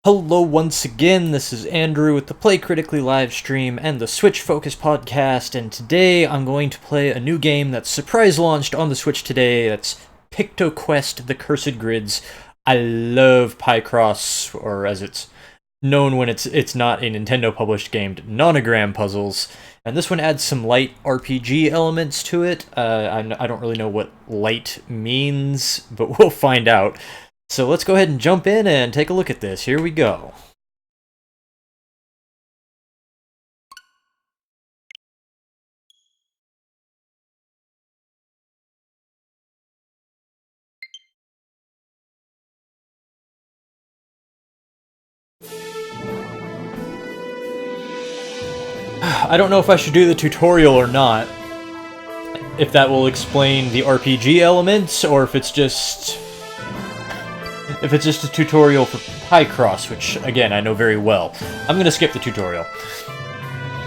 Hello once again, this is Andrew with the Play Critically Livestream and the Switch Focus podcast, and today I'm going to play a new game that's surprise launched on the Switch today. That's PictoQuest: The Cursed Grids. I love Picross, or as it's known when it's not a Nintendo published game, nonogram puzzles. And this one adds some light RPG elements to it. I don't really know what light means, but we'll find out. So let's go ahead and jump in and take a look at this. Here we go. I don't know if I should do the tutorial or not. If that will explain the RPG elements, or if it's just a tutorial for Picross, which, again, I know very well. I'm gonna skip the tutorial.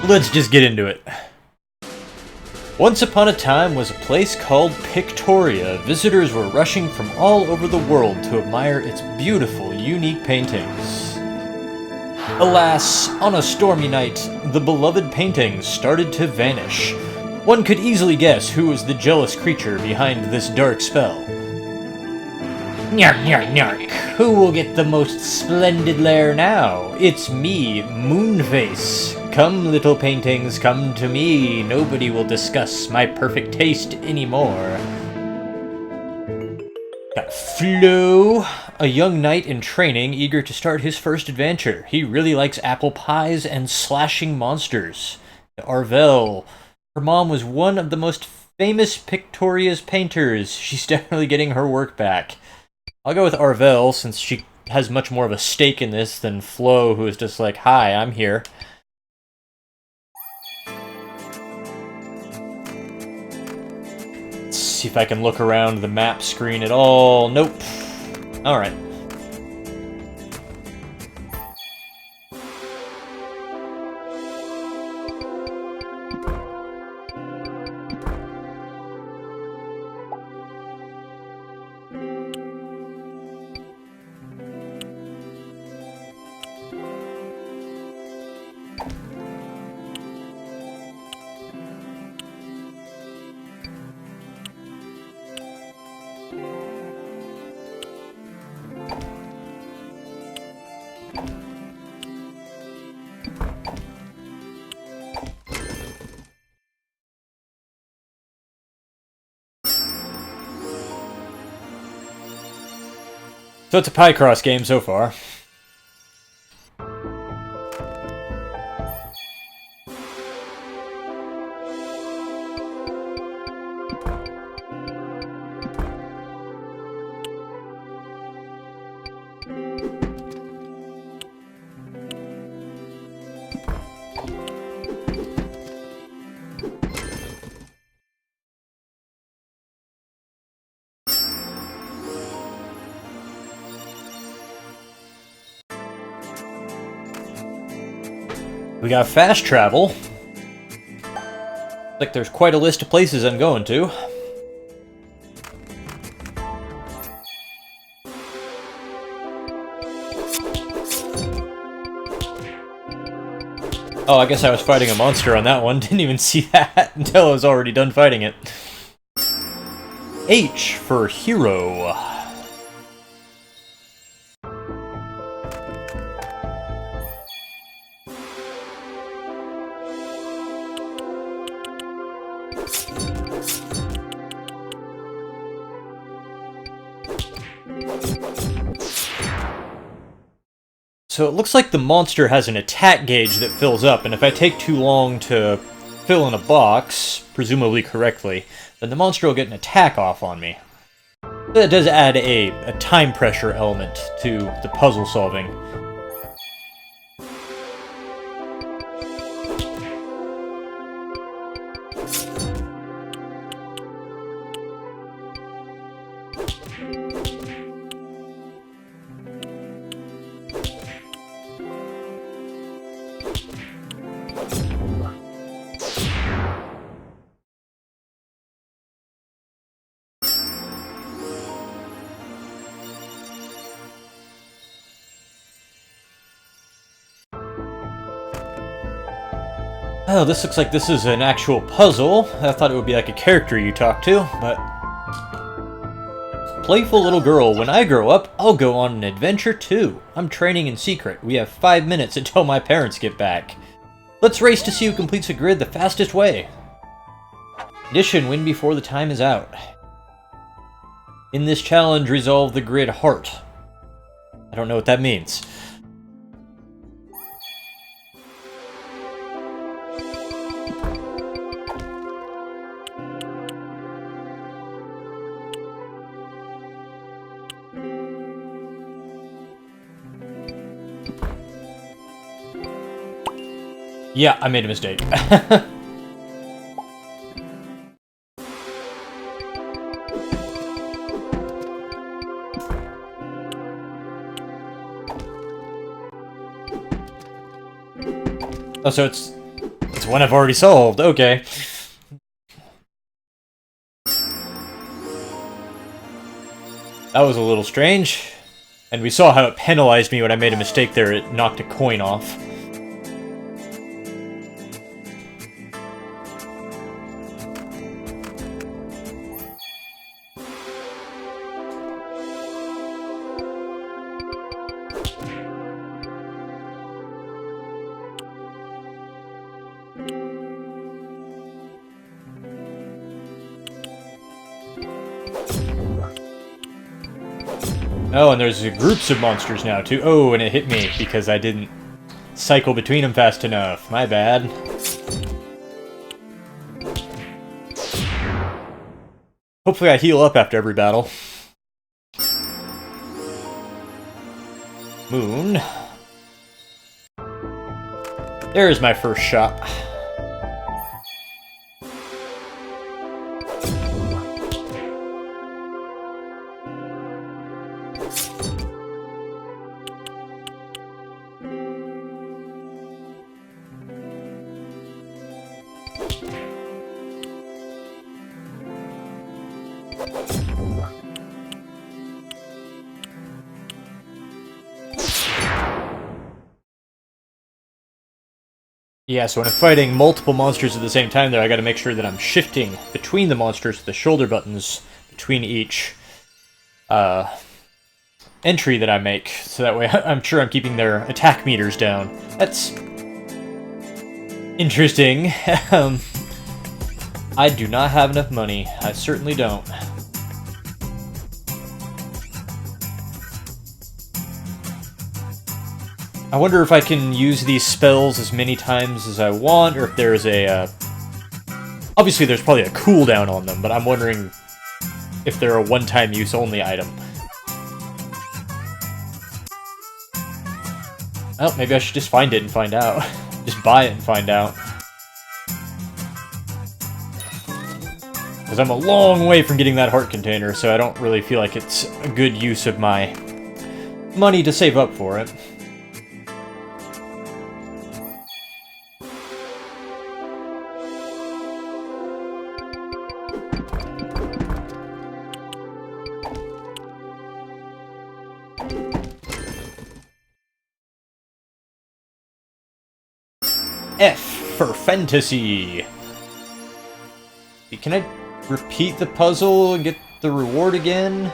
Let's just get into it. Once upon a time was a place called Pictoria. Visitors were rushing from all over the world to admire its beautiful, unique paintings. Alas, on a stormy night, the beloved paintings started to vanish. One could easily guess who was the jealous creature behind this dark spell. Nyark, nyark, nyark. Who will get the most splendid lair now? It's me, Moonface. Come, little paintings, come to me. Nobody will discuss my perfect taste anymore. Got Flo, a young knight in training, eager to start his first adventure. He really likes apple pies and slashing monsters. Arvel, her mom was one of the most famous Pictoria's painters. She's definitely getting her work back. I'll go with Arvel, since she has much more of a stake in this than Flo, who is just like, hi, I'm here. Let's see if I can look around the map screen at all. Nope. Alright. So it's a Picross game so far. We got fast travel. Like there's quite a list of places I'm going to. Oh, I guess I was fighting a monster on that one. Didn't even see that until I was already done fighting it. H for hero. So it looks like the monster has an attack gauge that fills up, and if I take too long to fill in a box, presumably correctly, then the monster will get an attack off on me. That does add a time pressure element to the puzzle solving. Oh, this looks like this is an actual puzzle. I thought it would be like a character you talk to, but... Playful little girl, when I grow up, I'll go on an adventure too. I'm training in secret. We have 5 minutes until my parents get back. Let's race to see who completes a grid the fastest way. Condition, win before the time is out. In this challenge, resolve the grid heart. I don't know what that means. Yeah, I made a mistake. Oh, so it's one I've already solved. Okay. That was a little strange. And we saw how it penalized me when I made a mistake there. It knocked a coin off. Oh, and there's groups of monsters now, too. Oh, and it hit me because I didn't cycle between them fast enough. My bad. Hopefully I heal up after every battle. Moon. There's my first shot. Yeah, so when I'm fighting multiple monsters at the same time there, I gotta make sure that I'm shifting between the monsters with the shoulder buttons between each entry that I make, so that way I'm sure I'm keeping their attack meters down. That's interesting. I do not have enough money. I certainly don't. I wonder if I can use these spells as many times as I want, or if there's a... Obviously, there's probably a cooldown on them, but I'm wondering if they're a one-time use only item. Well, maybe I should just find it and find out. Just buy it and find out. Because I'm a long way from getting that heart container, so I don't really feel like it's a good use of my money to save up for it. F for fantasy. Can I repeat the puzzle and get the reward again?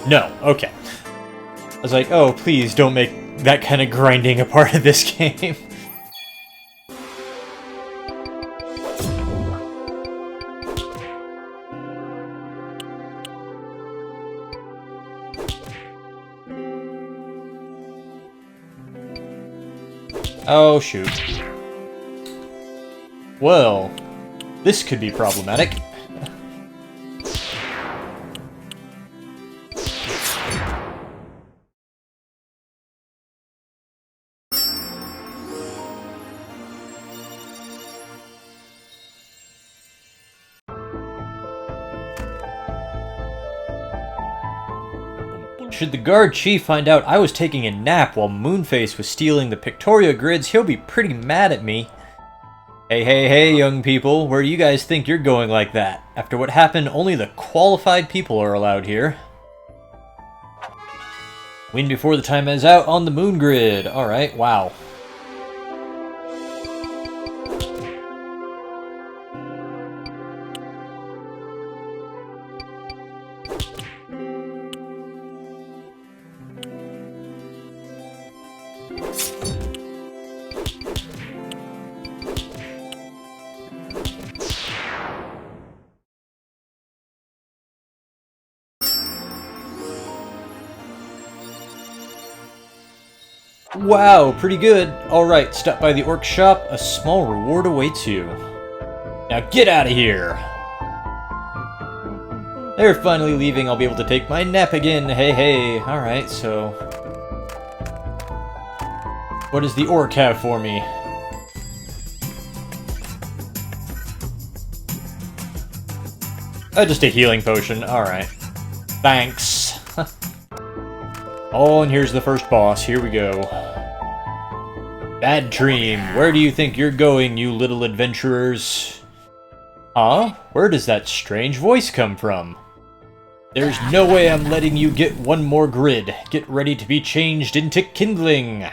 No, okay. I was like, oh, please don't make that kind of grinding a part of this game. Oh, shoot. Well, this could be problematic. Should the guard chief find out I was taking a nap while Moonface was stealing the Pictoria grids, he'll be pretty mad at me. Hey, hey, hey, young people, where do you guys think you're going like that? After what happened, only the qualified people are allowed here. Win before the time is out on the moon grid. Alright, wow. Wow, pretty good. Alright, stop by the orc shop. A small reward awaits you. Now get out of here! They're finally leaving. I'll be able to take my nap again. Hey, hey. Alright, so... what does the orc have for me? Just a healing potion. Alright. Thanks. Oh, and here's the first boss. Here we go. Bad dream. Where do you think you're going, you little adventurers? Huh? Where does that strange voice come from? There's no way I'm letting you get one more grid. Get ready to be changed into kindling.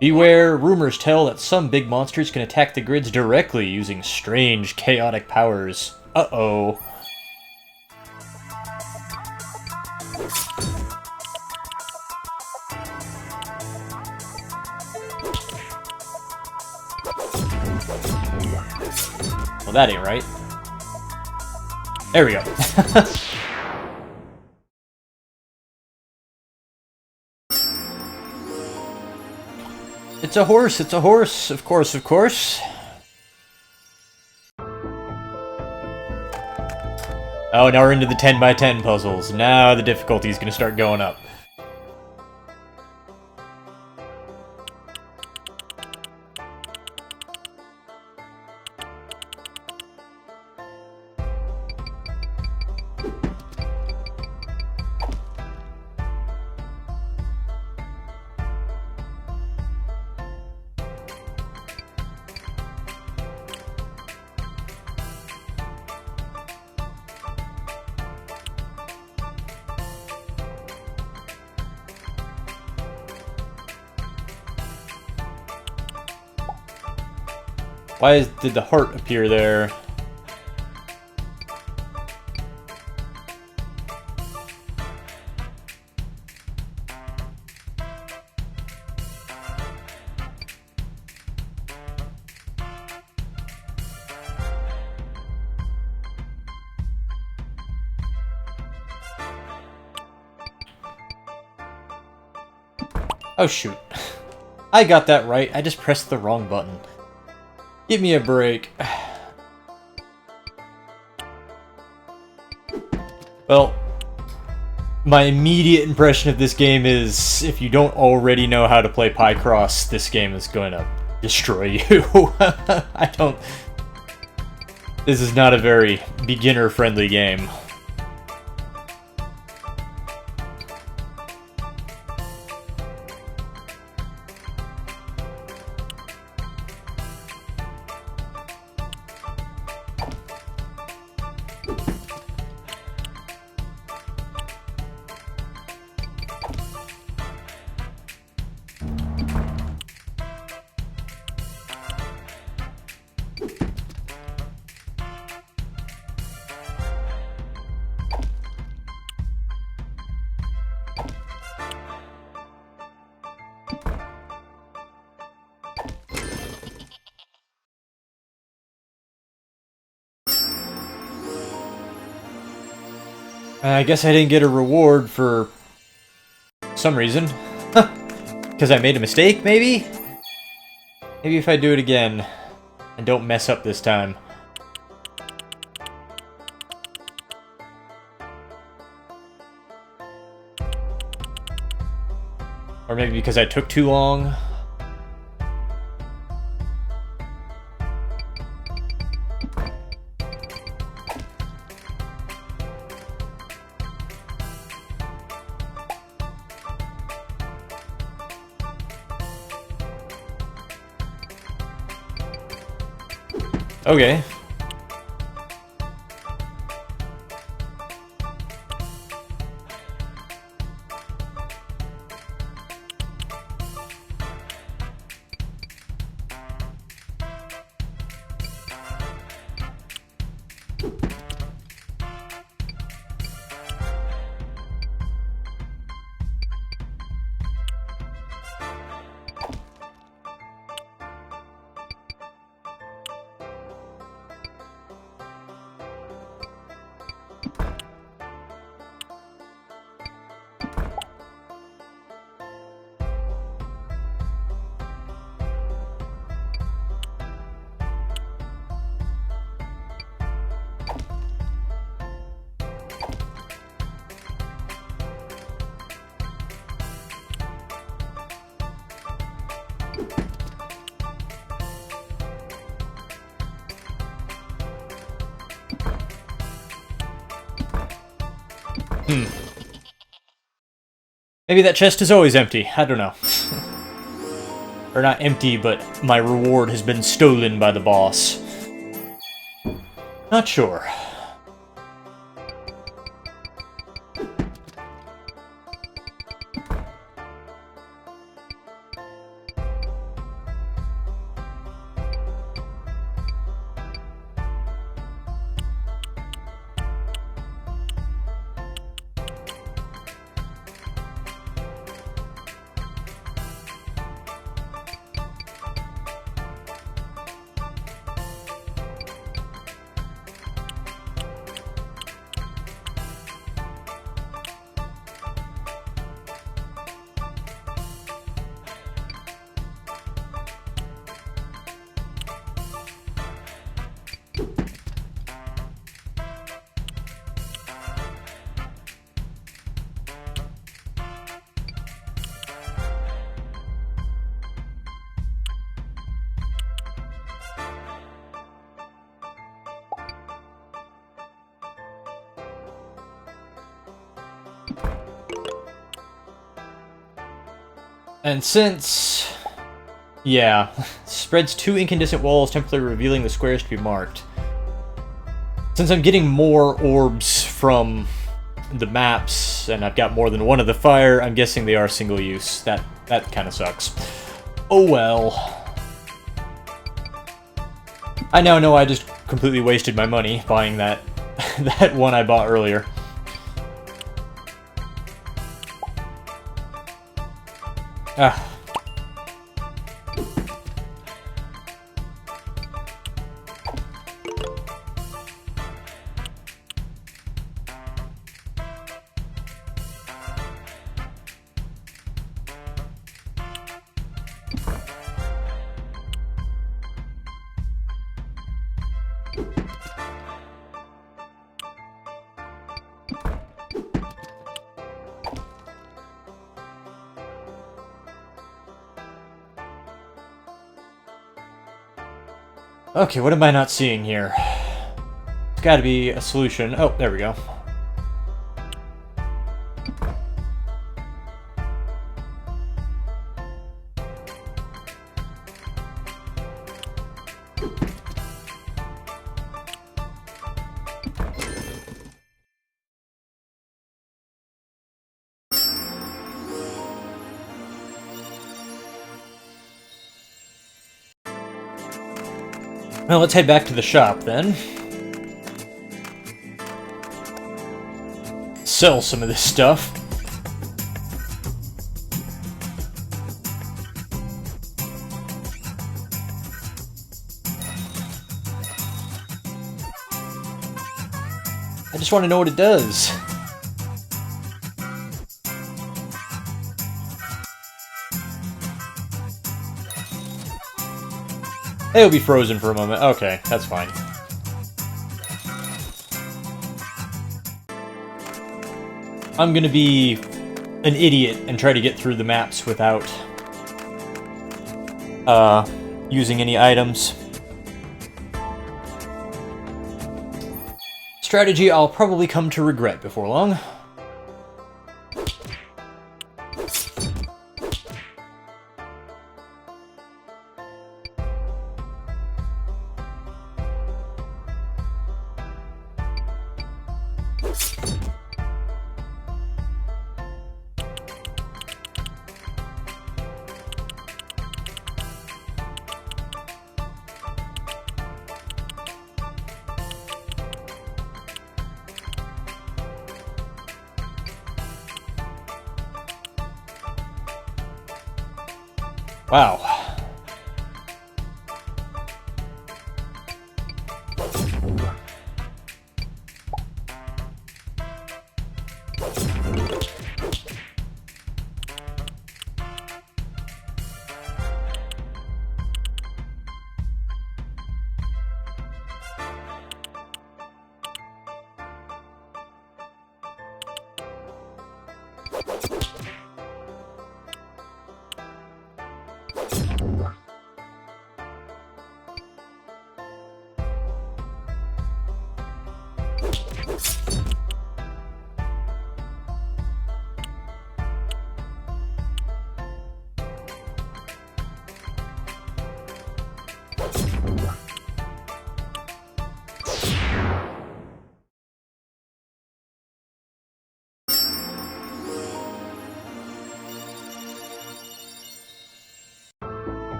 Beware, rumors tell that some big monsters can attack the grids directly using strange, chaotic powers. Uh-oh. Well, that ain't right. There we go. It's a horse, of course, of course. Oh, now we're into the 10 by 10 puzzles. Now the difficulty is going to start going up. Did the heart appear there? Oh shoot. I got that right, I just pressed the wrong button. Give me a break. Well, my immediate impression of this game is, if you don't already know how to play Picross, this game is going to destroy you. I don't... This is not a very beginner-friendly game. I guess I didn't get a reward for some reason. Because I made a mistake, maybe? Maybe if I do it again and don't mess up this time. Or maybe because I took too long. Okay. Maybe that chest is always empty. I don't know. Or not empty, but my reward has been stolen by the boss. Not sure. And since... yeah, spreads 2 incandescent walls, temporarily revealing the squares to be marked. Since I'm getting more orbs from the maps, and I've got more than one of the fire, I'm guessing they are single use. That kind of sucks. Oh well. I now know I just completely wasted my money buying that, that one I bought earlier. Ah. Okay, what am I not seeing here? There's gotta be a solution. Oh, there we go. Well, let's head back to the shop, then. Sell some of this stuff. I just want to know what it does. It'll be frozen for a moment. Okay, that's fine. I'm gonna be an idiot and try to get through the maps without using any items. Strategy I'll probably come to regret before long. Wow.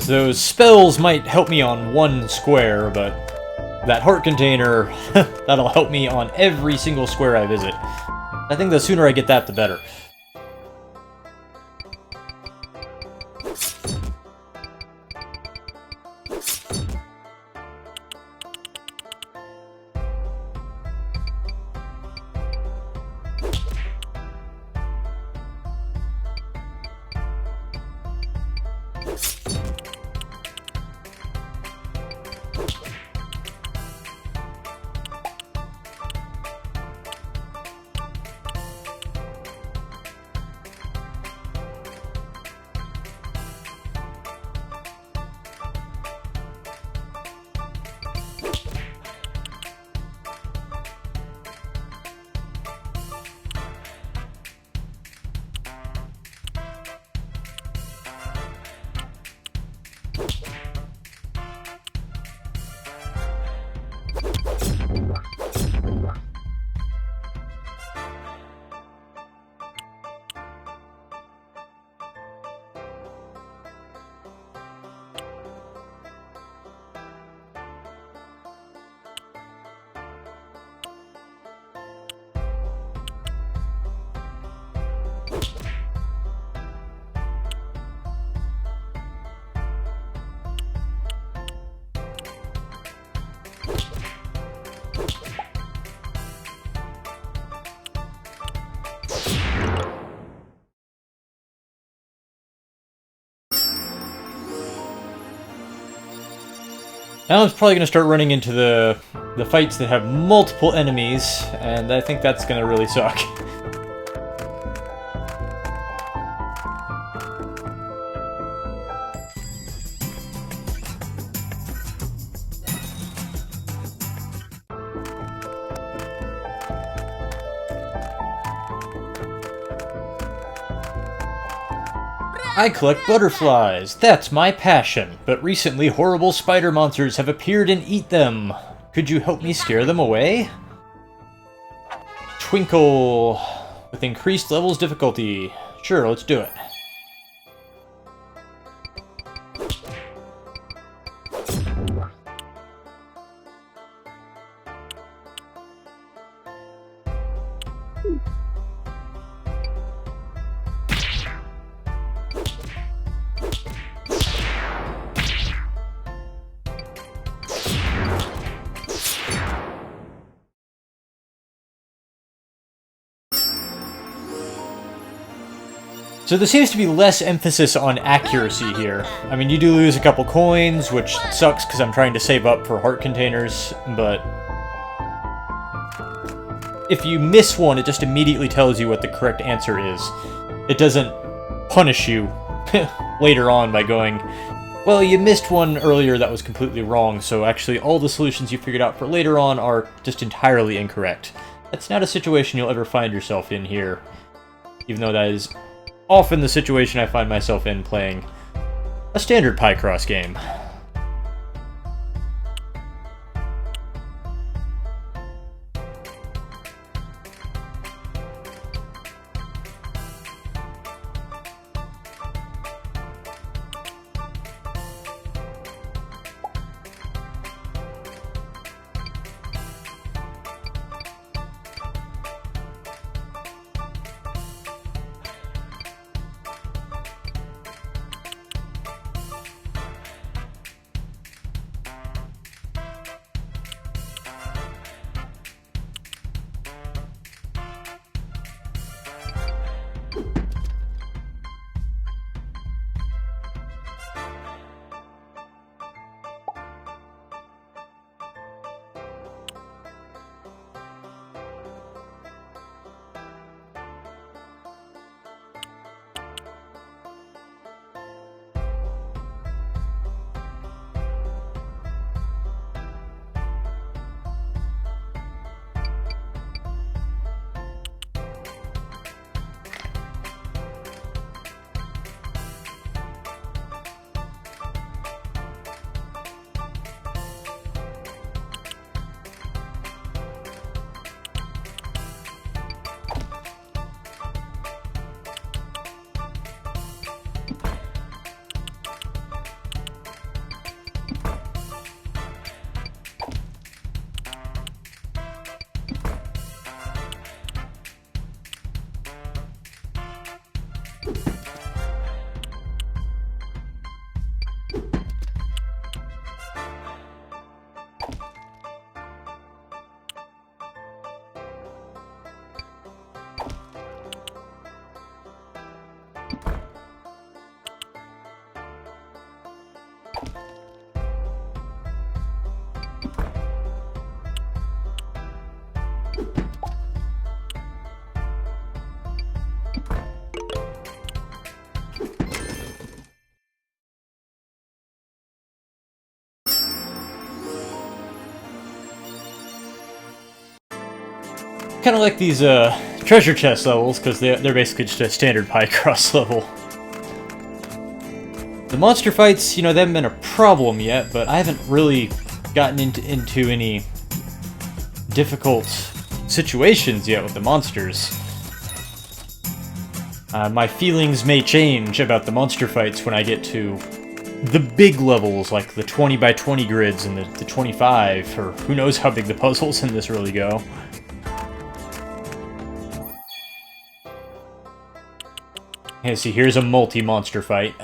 Those spells might help me on one square, but that heart container, that'll help me on every single square I visit. I think the sooner I get that, the better. Now I'm probably going to start running into the fights that have multiple enemies, and I think that's going to really suck. I collect butterflies. That's my passion. But recently, horrible spider monsters have appeared and eat them. Could you help me scare them away? Twinkle. With increased levels difficulty. Sure, let's do it. So there seems to be less emphasis on accuracy here. I mean, you do lose a couple coins, which sucks because I'm trying to save up for heart containers, but if you miss one, it just immediately tells you what the correct answer is. It doesn't punish you later on by going, well, you missed one earlier that was completely wrong, so actually all the solutions you figured out for later on are just entirely incorrect. That's not a situation you'll ever find yourself in here, even though that is often the situation I find myself in playing a standard Picross game. Kind of like these treasure chest levels, because they're basically just a standard Picross level. The monster fights, you know, they haven't been a problem yet, but I haven't really gotten into any difficult situations yet with the monsters. My feelings may change about the monster fights when I get to the big levels, like the 20 by 20 grids and the 25, or who knows how big the puzzles in this really go. Okay, see, here's a multi-monster fight.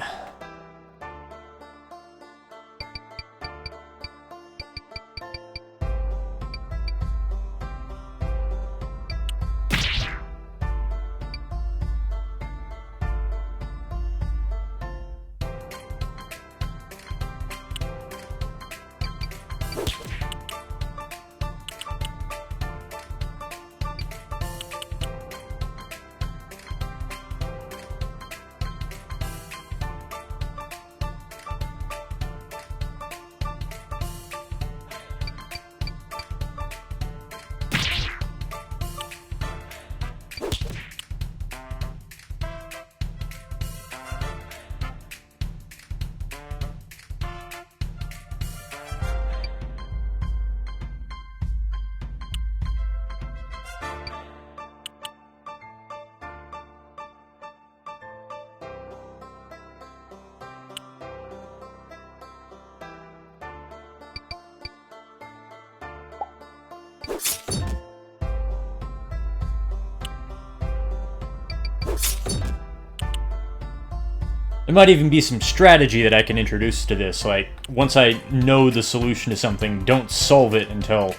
There might even be some strategy that I can introduce to this, like, once I know the solution to something, don't solve it until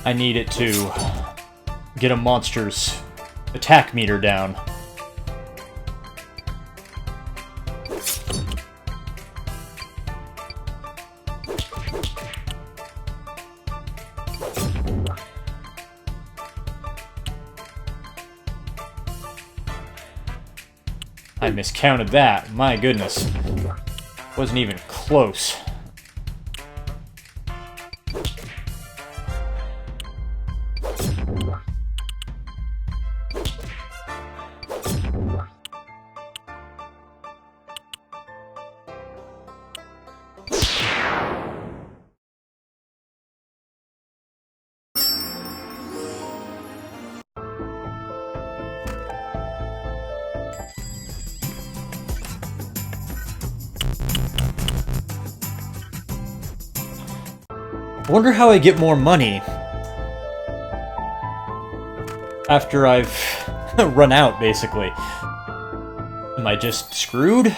I need it to get a monster's attack meter down. I miscounted that. My goodness. Wasn't even close. I wonder how I get more money after I've run out, basically. Am I just screwed?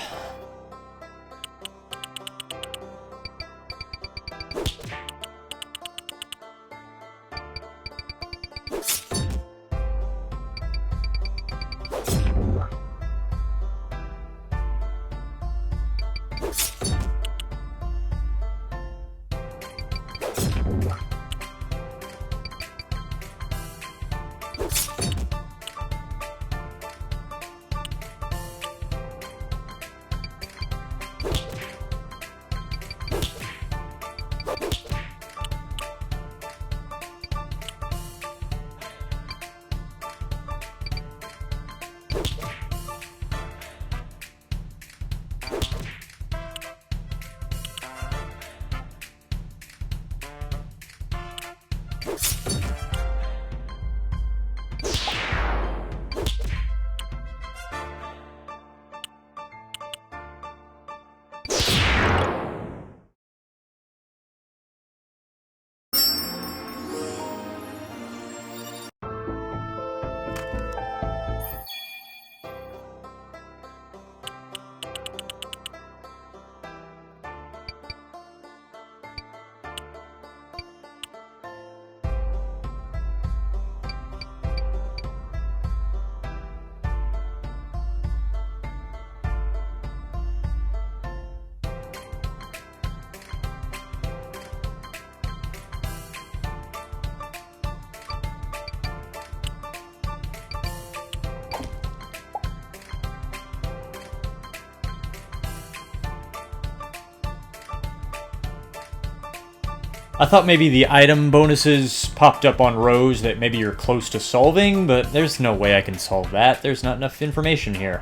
I thought maybe the item bonuses popped up on rows that maybe you're close to solving, but there's no way I can solve that. There's not enough information here.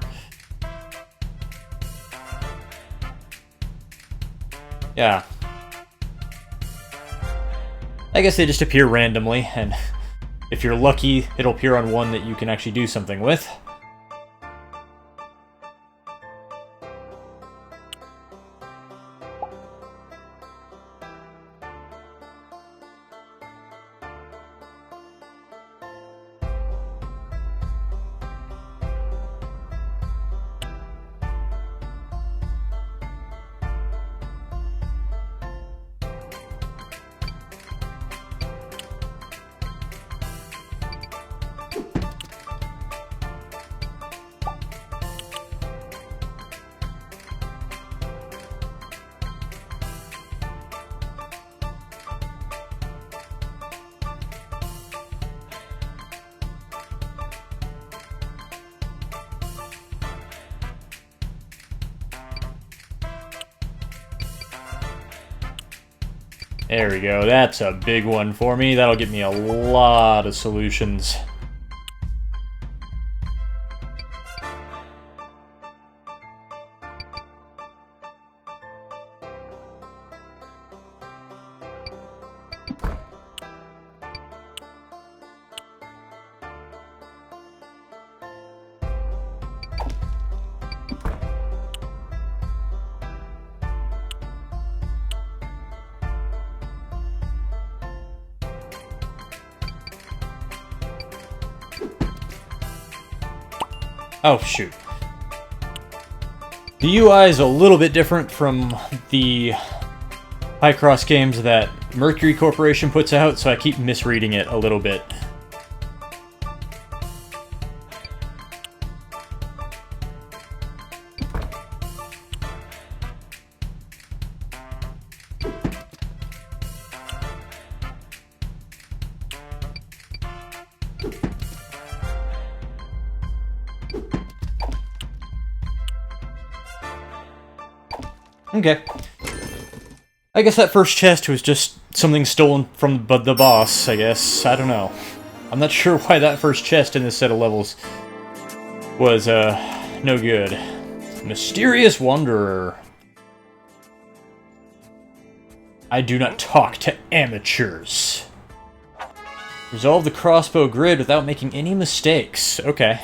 Yeah. I guess they just appear randomly, and if you're lucky, it'll appear on one that you can actually do something with. There we go, that's a big one for me. That'll give me a lot of solutions. Oh, shoot. The UI is a little bit different from the Picross games that Mercury Corporation puts out, so I keep misreading it a little bit. Okay. I guess that first chest was just something stolen from the boss, I guess. I don't know. I'm not sure why that first chest in this set of levels was, no good. Mysterious Wanderer. I do not talk to amateurs. Resolve the crossbow grid without making any mistakes. Okay.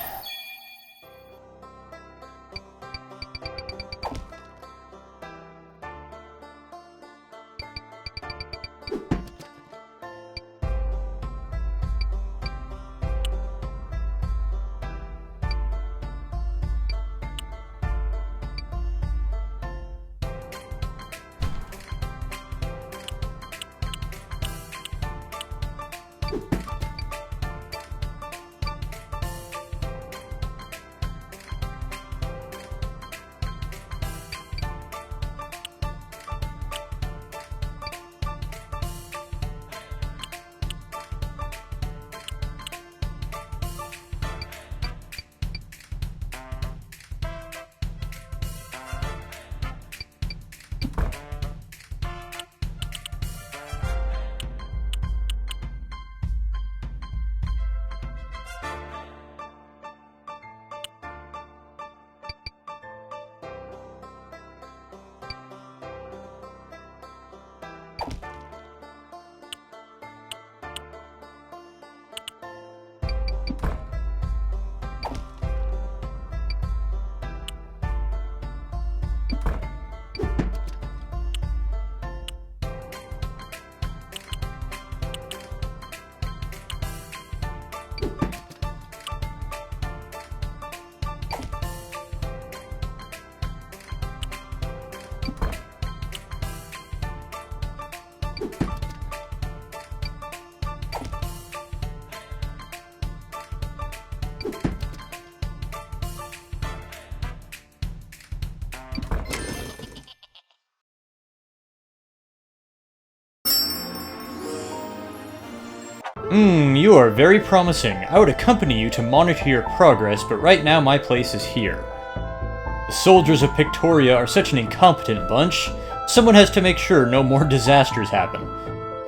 You are very promising. I would accompany you to monitor your progress, but right now my place is here. The soldiers of Pictoria are such an incompetent bunch. Someone has to make sure no more disasters happen.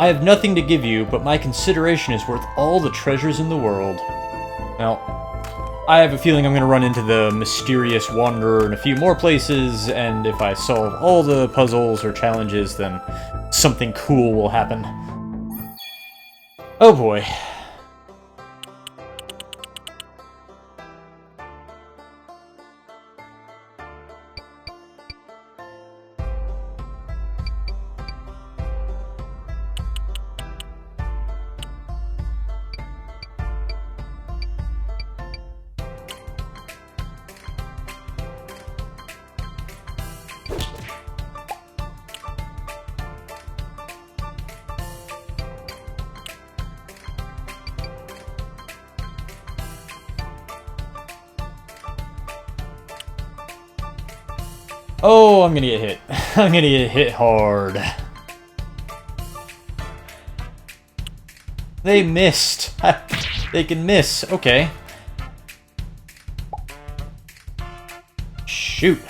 I have nothing to give you, but my consideration is worth all the treasures in the world. Now, I have a feeling I'm going to run into the mysterious wanderer in a few more places, and if I solve all the puzzles or challenges, then something cool will happen. Oh boy. Oh, I'm gonna get hit. I'm gonna get hit hard. They missed. They can miss. Okay. Shoot.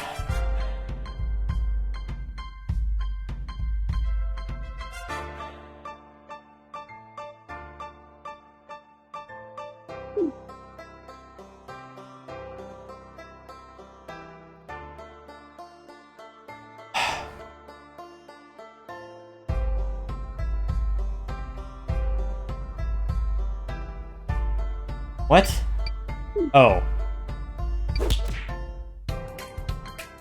What? Oh.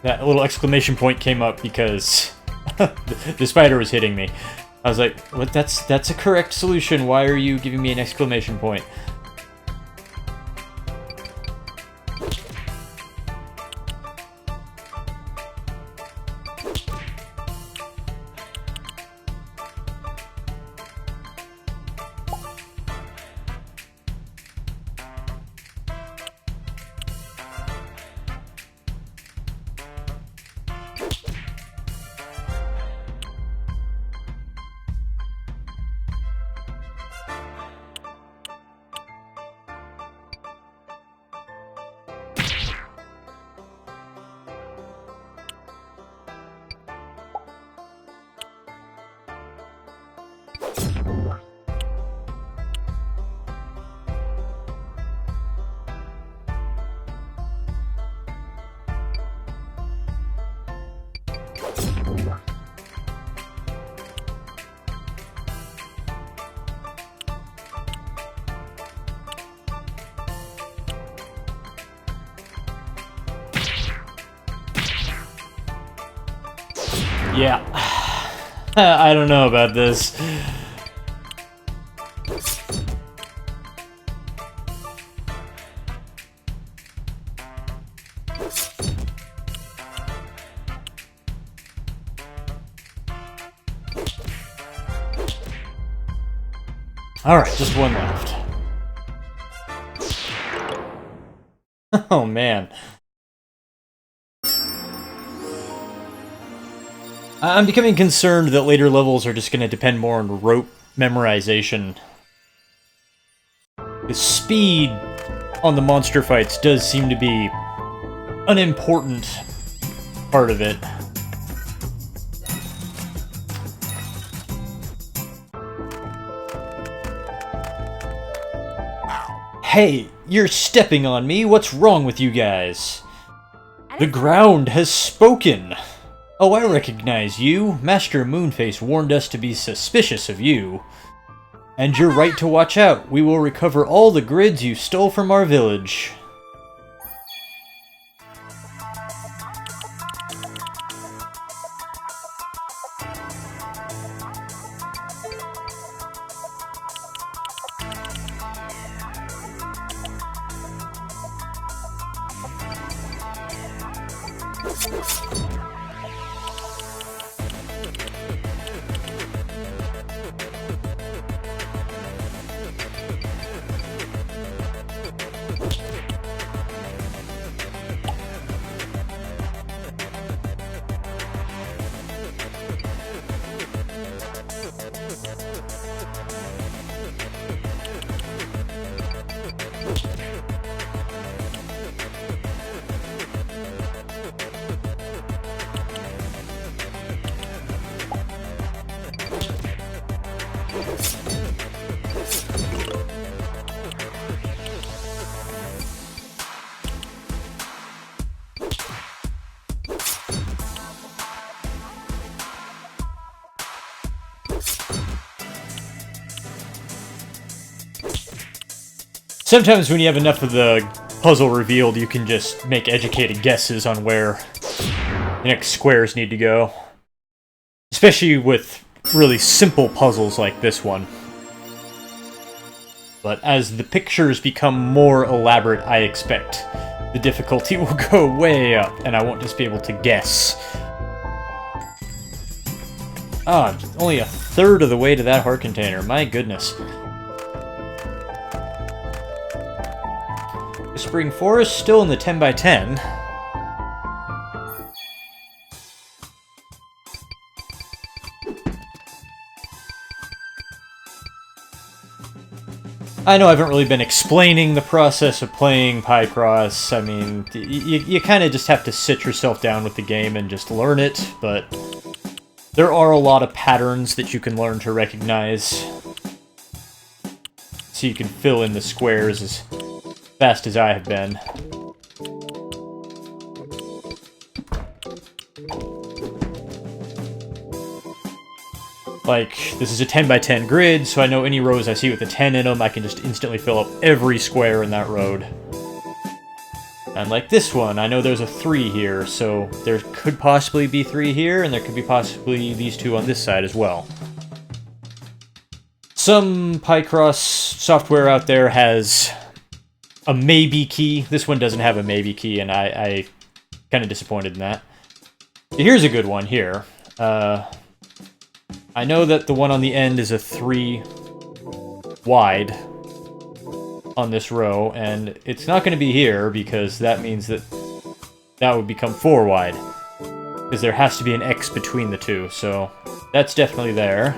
That little exclamation point came up because the spider was hitting me. I was like, what? That's a correct solution. Why are you giving me an exclamation point? Yeah. I don't know about this. Alright, just one left. Oh man. I'm becoming concerned that later levels are just going to depend more on rote memorization. The speed on the monster fights does seem to be an important part of it. Hey, you're stepping on me. What's wrong with you guys? The ground has spoken. Oh, I recognize you. Master Moonface warned us to be suspicious of you. And you're right to watch out. We will recover all the grids you stole from our village. Sometimes when you have enough of the puzzle revealed, you can just make educated guesses on where the next squares need to go. Especially with really simple puzzles like this one. But as the pictures become more elaborate, I expect the difficulty will go way up, and I won't just be able to guess. Ah, only a third of the way to that heart container. My goodness. Whispering Forest still in the 10x10. I know I haven't really been explaining the process of playing Picross. I mean, you kind of just have to sit yourself down with the game and just learn it, but there are a lot of patterns that you can learn to recognize. So you can fill in the squares as fast as I have been. Like, this is a 10x10 grid, so I know any rows I see with a 10 in them, I can just instantly fill up every square in that road. And like this one, I know there's a 3 here, so there could possibly be 3 here, and there could be possibly these 2 on this side as well. Some Picross software out there has a maybe key. This one doesn't have a maybe key, and I kind of disappointed in that. Here's a good one here. I know that the one on the end is a 3 wide on this row, and it's not going to be here because that means that that would become 4 wide. Because there has to be an X between the two, so that's definitely there.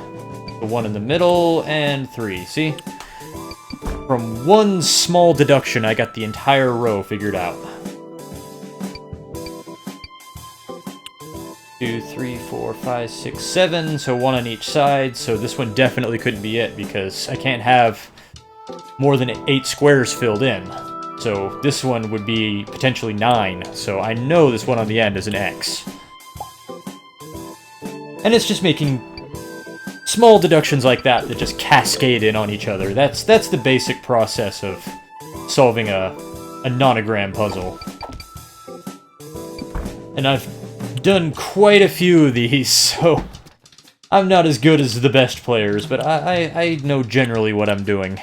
The one in the middle, and 3, see? From one small deduction, I got the entire row figured out. 2, 3, 4, 5, 6, 7, so 1 on each side, so this one definitely couldn't be it, because I can't have more than 8 squares filled in. So this one would be potentially 9, so I know this one on the end is an X. And it's just making small deductions like that that just cascade in on each other. That's the basic process of solving a nonogram puzzle. And I've done quite a few of these, so I'm not as good as the best players, but I know generally what I'm doing.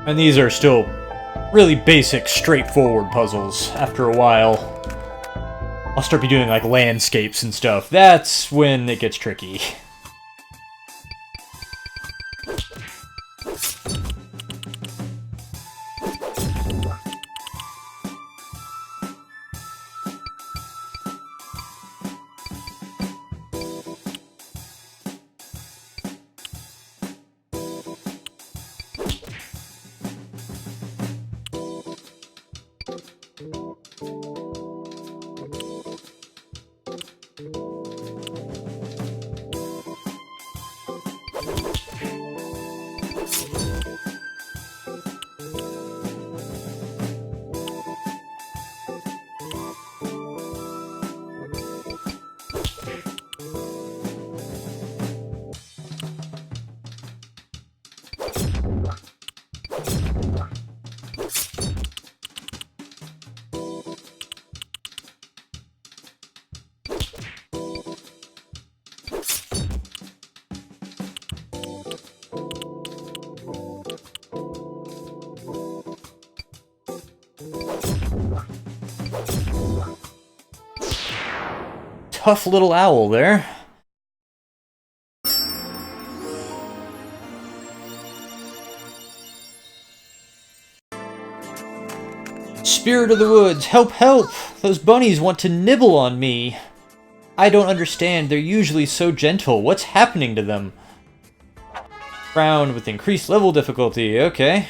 And these are still really basic, straightforward puzzles. After a while, I'll start be doing like landscapes and stuff. That's when it gets tricky. Tough little owl there. Spirit of the woods, help, help! Those bunnies want to nibble on me. I don't understand, they're usually so gentle. What's happening to them? Round with increased level difficulty, okay.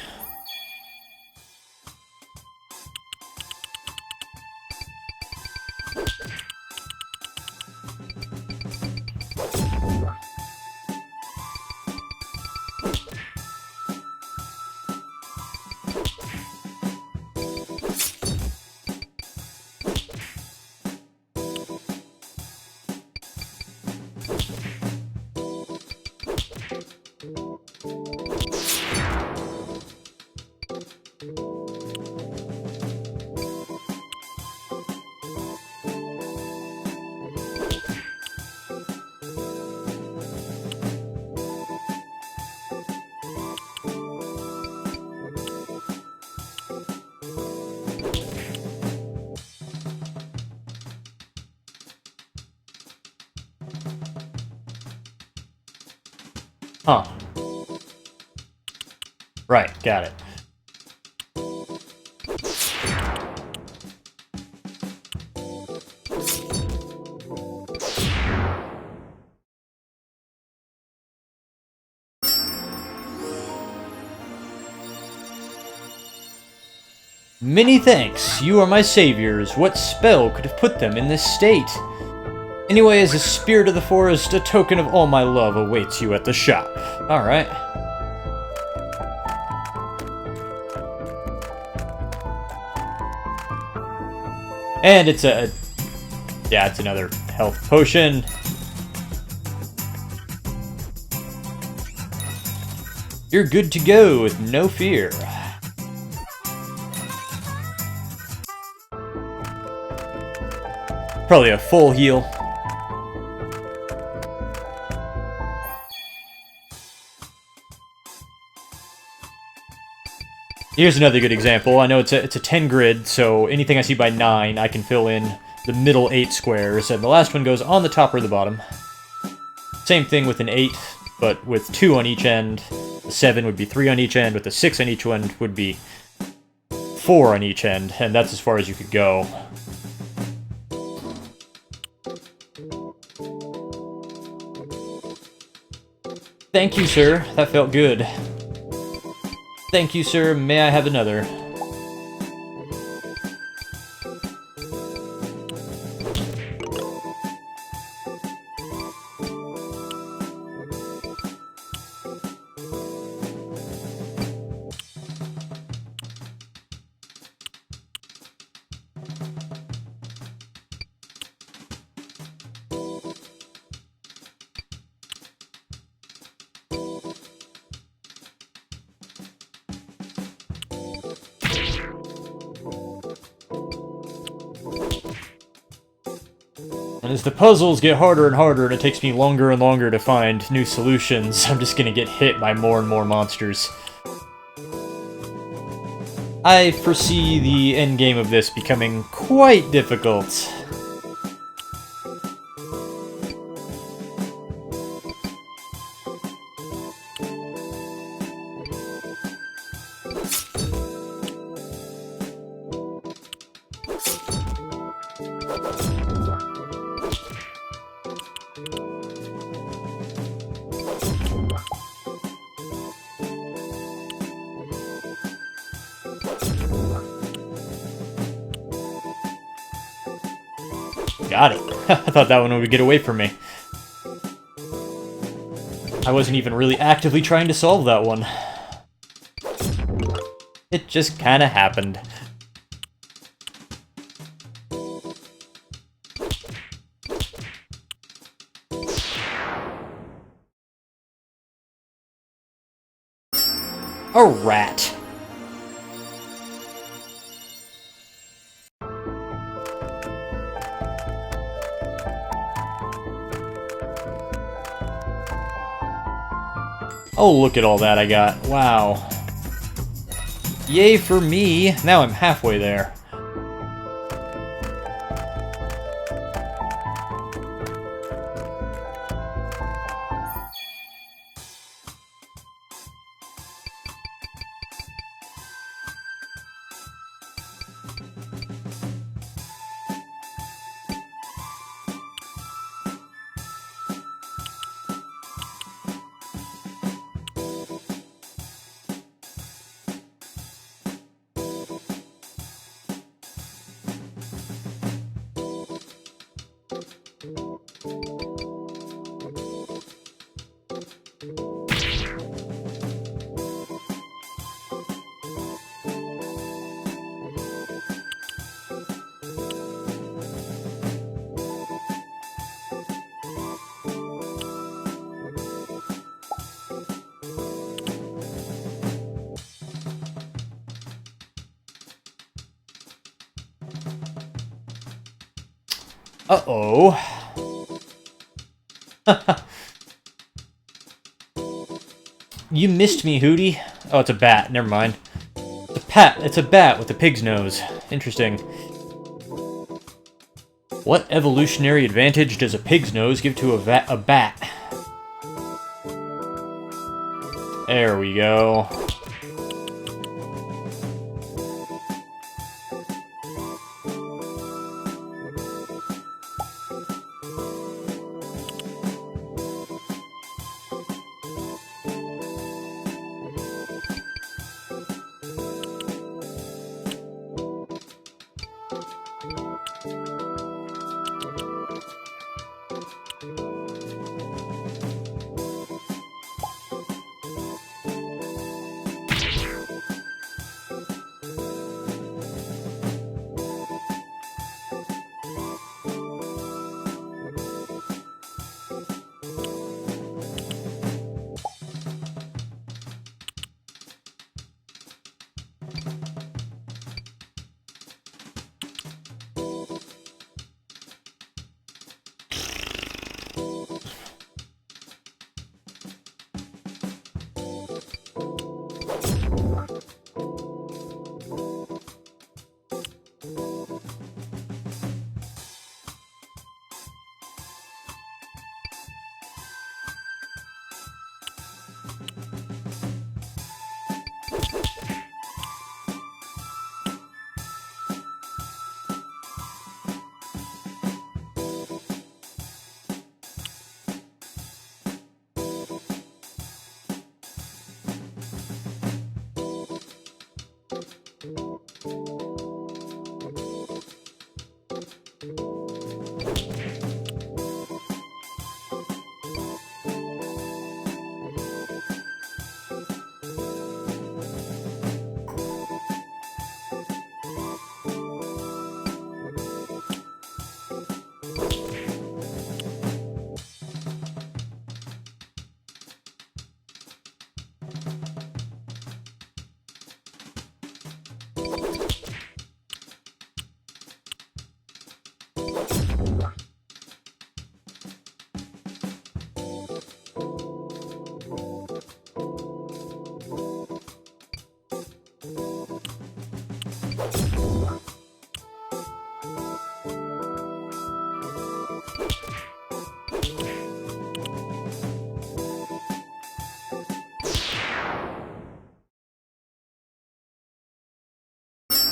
Huh. Right, got it. Many thanks, you are my saviors. What spell could have put them in this state? Anyway, as a spirit of the forest, a token of all my love awaits you at the shop. Alright. And it's a... yeah, it's another health potion. You're good to go with no fear. Probably a full heal. Here's another good example. I know it's a 10 grid, so anything I see by 9, I can fill in the middle 8 squares, and the last one goes on the top or the bottom. Same thing with an 8, but with 2 on each end. A 7 would be 3 on each end, with a 6 on each end would be 4 on each end, and that's as far as you could go. Thank you, sir. That felt good. Thank you, sir. May I have another? And as the puzzles get harder and harder and it takes me longer and longer to find new solutions, I'm just gonna get hit by more and more monsters. I foresee the endgame of this becoming quite difficult. Got it. I thought that one would get away from me. I wasn't even really actively trying to solve that one. It just kinda happened. A rat. Oh, look at all that I got. Wow. Yay for me. Now I'm halfway there. Uh-oh. You missed me, Hootie. Oh, it's a bat. Never mind. It's a bat with a pig's nose. Interesting. What evolutionary advantage does a pig's nose give to a bat? There we go.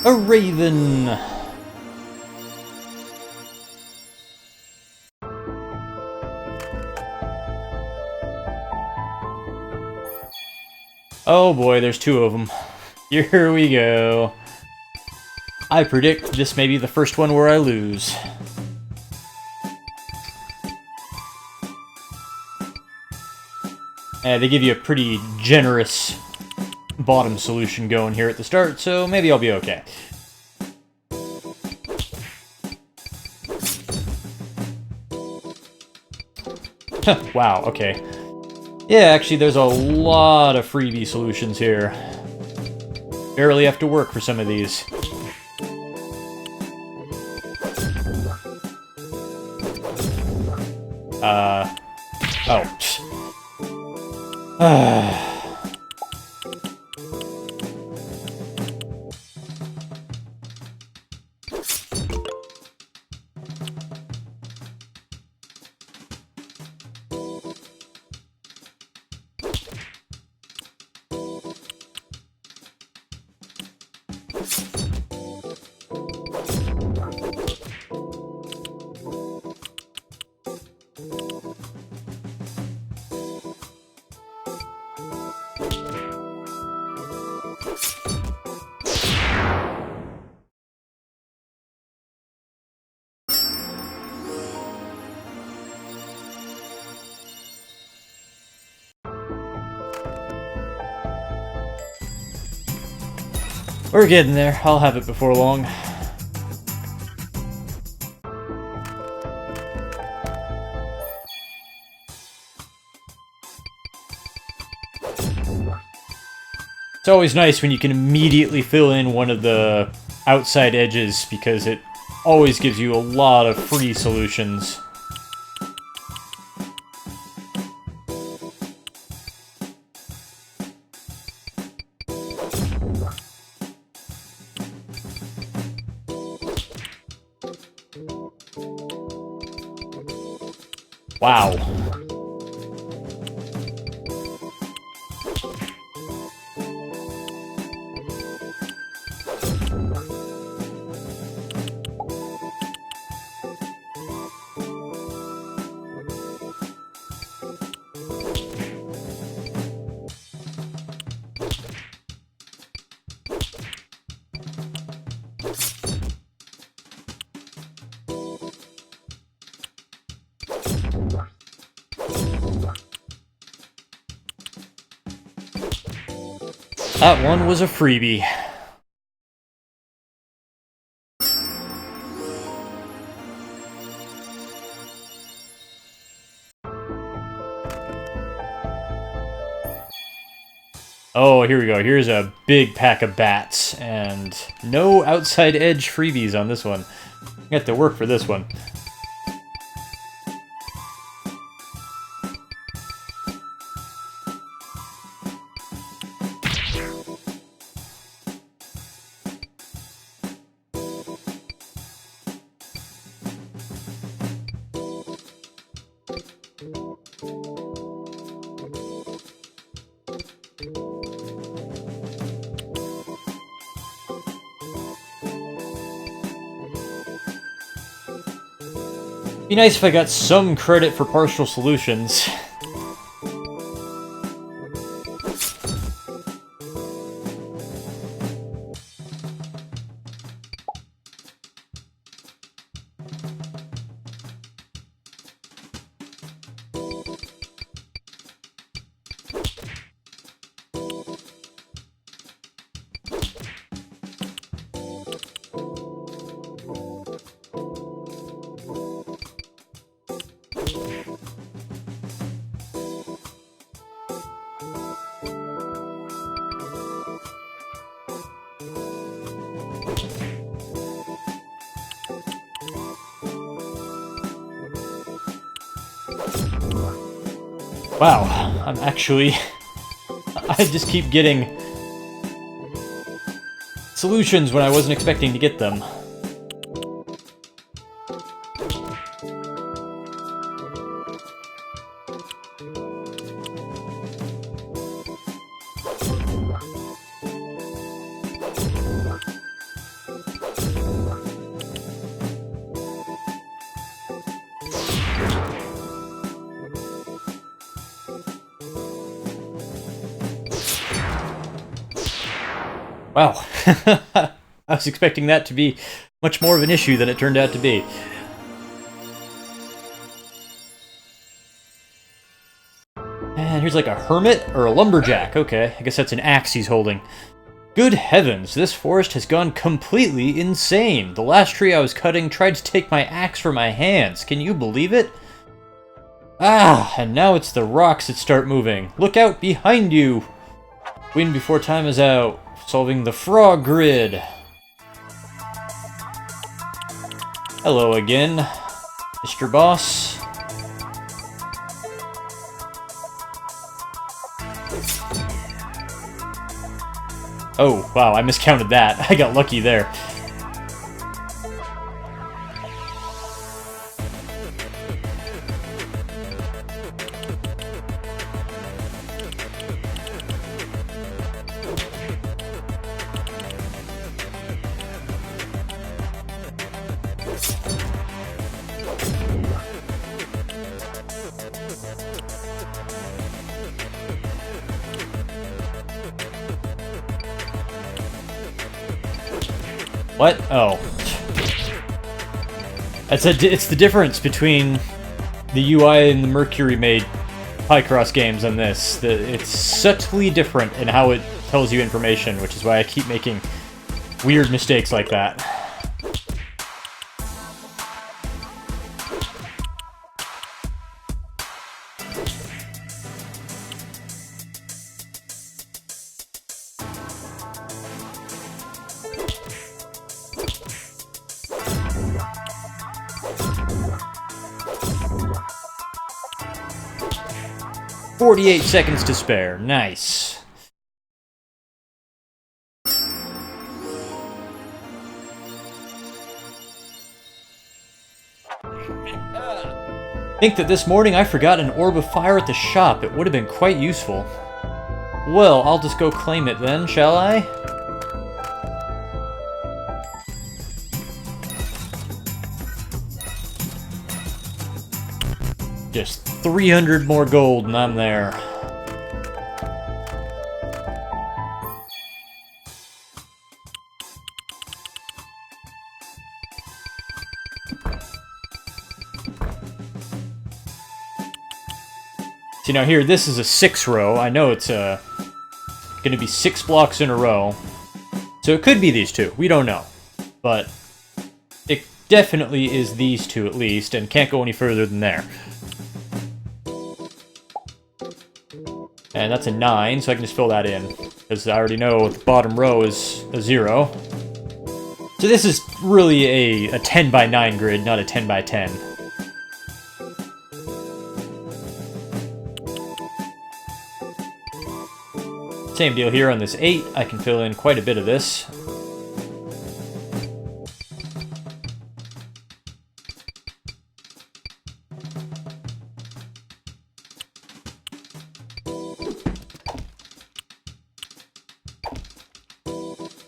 A raven! Oh boy, there's two of them. Here we go. I predict this may be the first one where I lose. They give you a pretty generous bottom solution going here at the start, so maybe I'll be okay. Wow, okay. Yeah, actually there's a lot of freebie solutions here. Barely have to work for some of these. Oh. We're getting there. I'll have it before long. It's always nice when you can immediately fill in one of the outside edges because it always gives you a lot of free solutions. Wow. That one was a freebie. Oh, here we go. Here's a big pack of bats, and no outside edge freebies on this one. I have to work for this one. Be nice if I got some credit for partial solutions. Wow, I'm actually... I just keep getting solutions when I wasn't expecting to get them. Wow, I was expecting that to be much more of an issue than it turned out to be. And here's like a hermit or a lumberjack. Okay, I guess that's an axe he's holding. Good heavens, this forest has gone completely insane. The last tree I was cutting tried to take my axe from my hands. Can you believe it? Ah, and now it's the rocks that start moving. Look out behind you! Win before time is out. Solving the frog grid. Hello again, Mr. Boss. Oh, wow, I miscounted that. I got lucky there. What? Oh. It's the difference between the UI and the Mercury-made Picross games and this. It's subtly different in how it tells you information, which is why I keep making weird mistakes like that. "48 seconds to spare. Nice. Think that this morning I forgot an orb of fire at the shop. It would have been quite useful. Well, I'll just go claim it then, shall I? Just 300 more gold and I'm there. See, now here, this is a 6 row. I know it's a going to be 6 blocks in a row. So it could be these two. We don't know. But it definitely is these two at least, and can't go any further than there. And that's a 9, so I can just fill that in. Because I already know the bottom row is a 0. So this is really a 10 by 9 grid, not a 10 by 10. Same deal here on this 8. I can fill in quite a bit of this.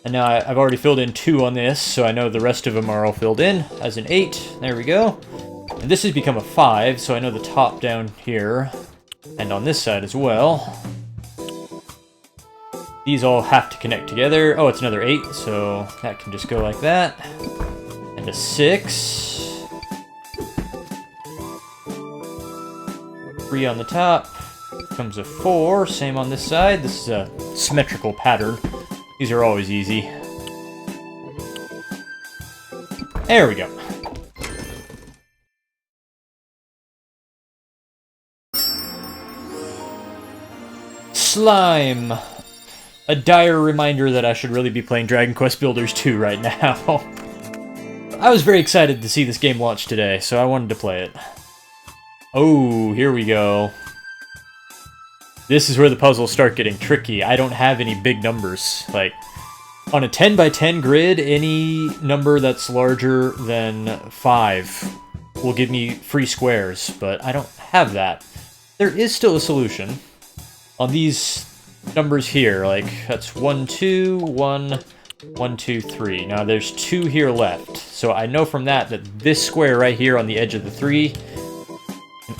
And now I've already filled in 2 on this, so I know the rest of them are all filled in as an 8. There we go. And this has become a 5, so I know the top down here, and on this side as well. These all have to connect together. Oh, it's another 8, so that can just go like that. And a 6. 3 on the top. Comes a 4. Same on this side. This is a symmetrical pattern. These are always easy. There we go. Slime! A dire reminder that I should really be playing Dragon Quest Builders 2 right now. I was very excited to see this game launch today, so I wanted to play it. Oh, here we go. This is where the puzzles start getting tricky. I don't have any big numbers. Like, on a 10 by 10 grid, any number that's larger than 5 will give me free squares, but I don't have that. There is still a solution. On these numbers here, like, that's 1, 2, 1, 1, 2, 3. Now, there's 2 here left, so I know from that that this square right here on the edge of the 3 can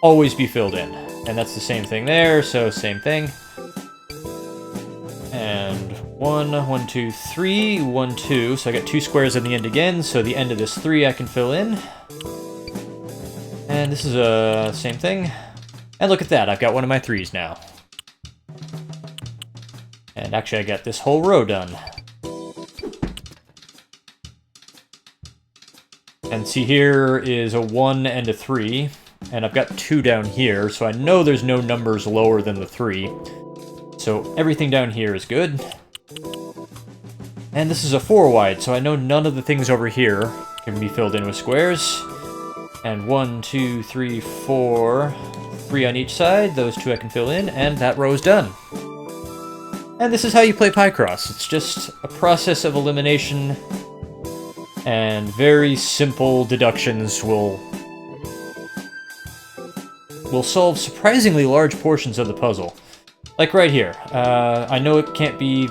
always be filled in. And that's the same thing there, so same thing. And 1, 1, 2, 3, 1, 2. So I got 2 squares on the end again, so the end of this 3 I can fill in. And this is a same thing. And look at that, I've got one of my 3s now. And actually I got this whole row done. And see, here is a 1 and a 3. And I've got 2 down here, so I know there's no numbers lower than the 3. So everything down here is good. And this is a 4 wide, so I know none of the things over here can be filled in with squares. And 1, 2, 3, 4, 3 on each side. Those 2 I can fill in, and that row is done. And this is how you play Picross. It's just a process of elimination, and very simple deductions will solve surprisingly large portions of the puzzle. Like right here. I know it can't be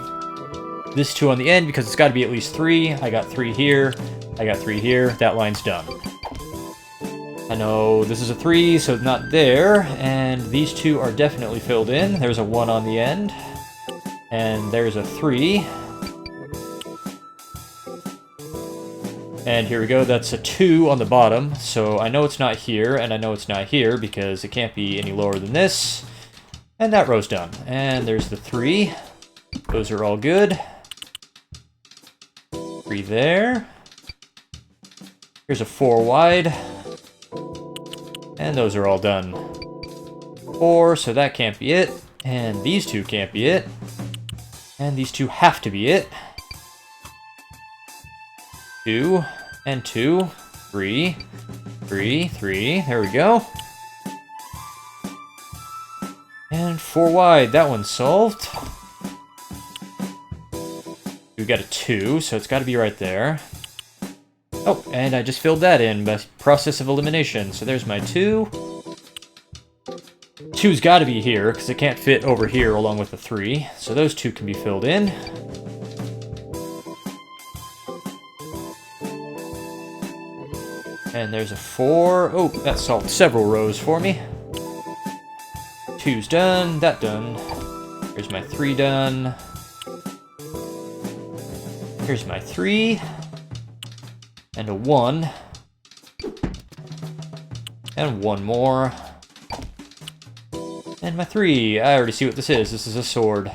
this 2 on the end because it's got to be at least 3. I got 3 here. I got 3 here. That line's done. I know this is a 3, so not there. And these 2 are definitely filled in. There's a 1 on the end. And there's a 3. And here we go, that's a 2 on the bottom, so I know it's not here, and I know it's not here, because it can't be any lower than this. And that row's done. And there's the 3. Those are all good. 3 there. Here's a 4 wide. And those are all done. 4, so that can't be it. And these 2 can't be it. And these 2 have to be it. 2, and 2, 3, 3, 3, there we go. And 4 wide, that one's solved. We got a 2, so it's got to be right there. Oh, and I just filled that in by process of elimination. So there's my 2. 2's got to be here, because it can't fit over here along with the 3. So those 2 can be filled in. And there's a 4. Oh, that solved several rows for me. 2's done. That done. Here's my 3 done. Here's my 3. And a 1. And 1 more. And my 3. I already see what this is. This is a sword.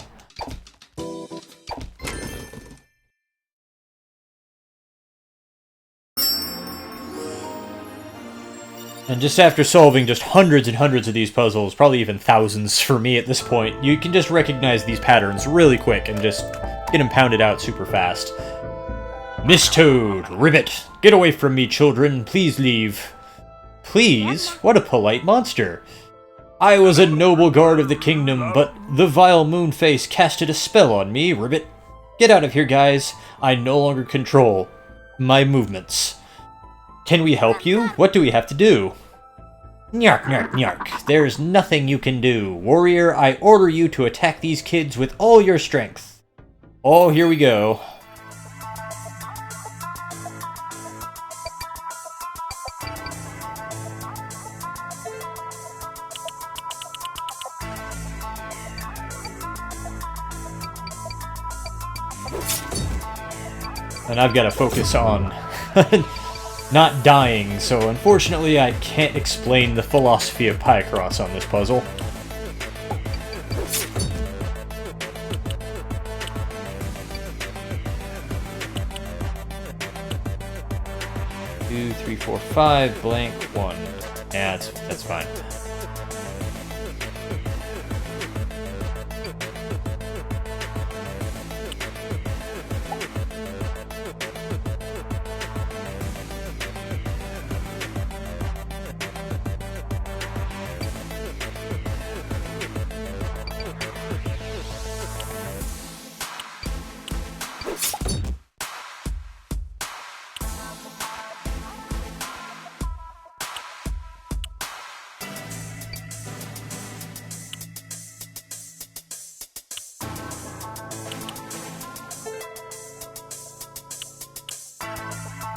And just after solving just hundreds and hundreds of these puzzles, probably even thousands for me at this point, you can just recognize these patterns really quick and just get them pounded out super fast. Miss Toad, Ribbit, get away from me, children. Please leave. Please? What a polite monster. I was a noble guard of the kingdom, but the vile Moonface casted a spell on me, Ribbit. Get out of here, guys. I no longer control my movements. Can we help you? What do we have to do? Nyark, nyark, nyark. There's nothing you can do. Warrior, I order you to attack these kids with all your strength. Oh, here we go. And I've got to focus on not dying, so unfortunately I can't explain the philosophy of Picross on this puzzle. Two, three, four, five, blank, one. Yeah, that's fine.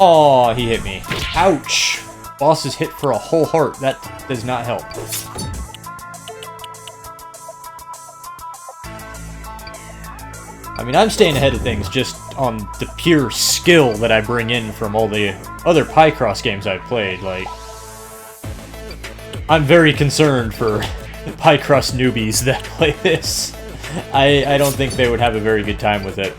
Oh, he hit me. Ouch! Boss is hit for a whole heart. That does not help. I mean, I'm staying ahead of things just on the pure skill that I bring in from all the other Picross games I've played. Like, I'm very concerned for Picross newbies that play this. I don't think they would have a very good time with it.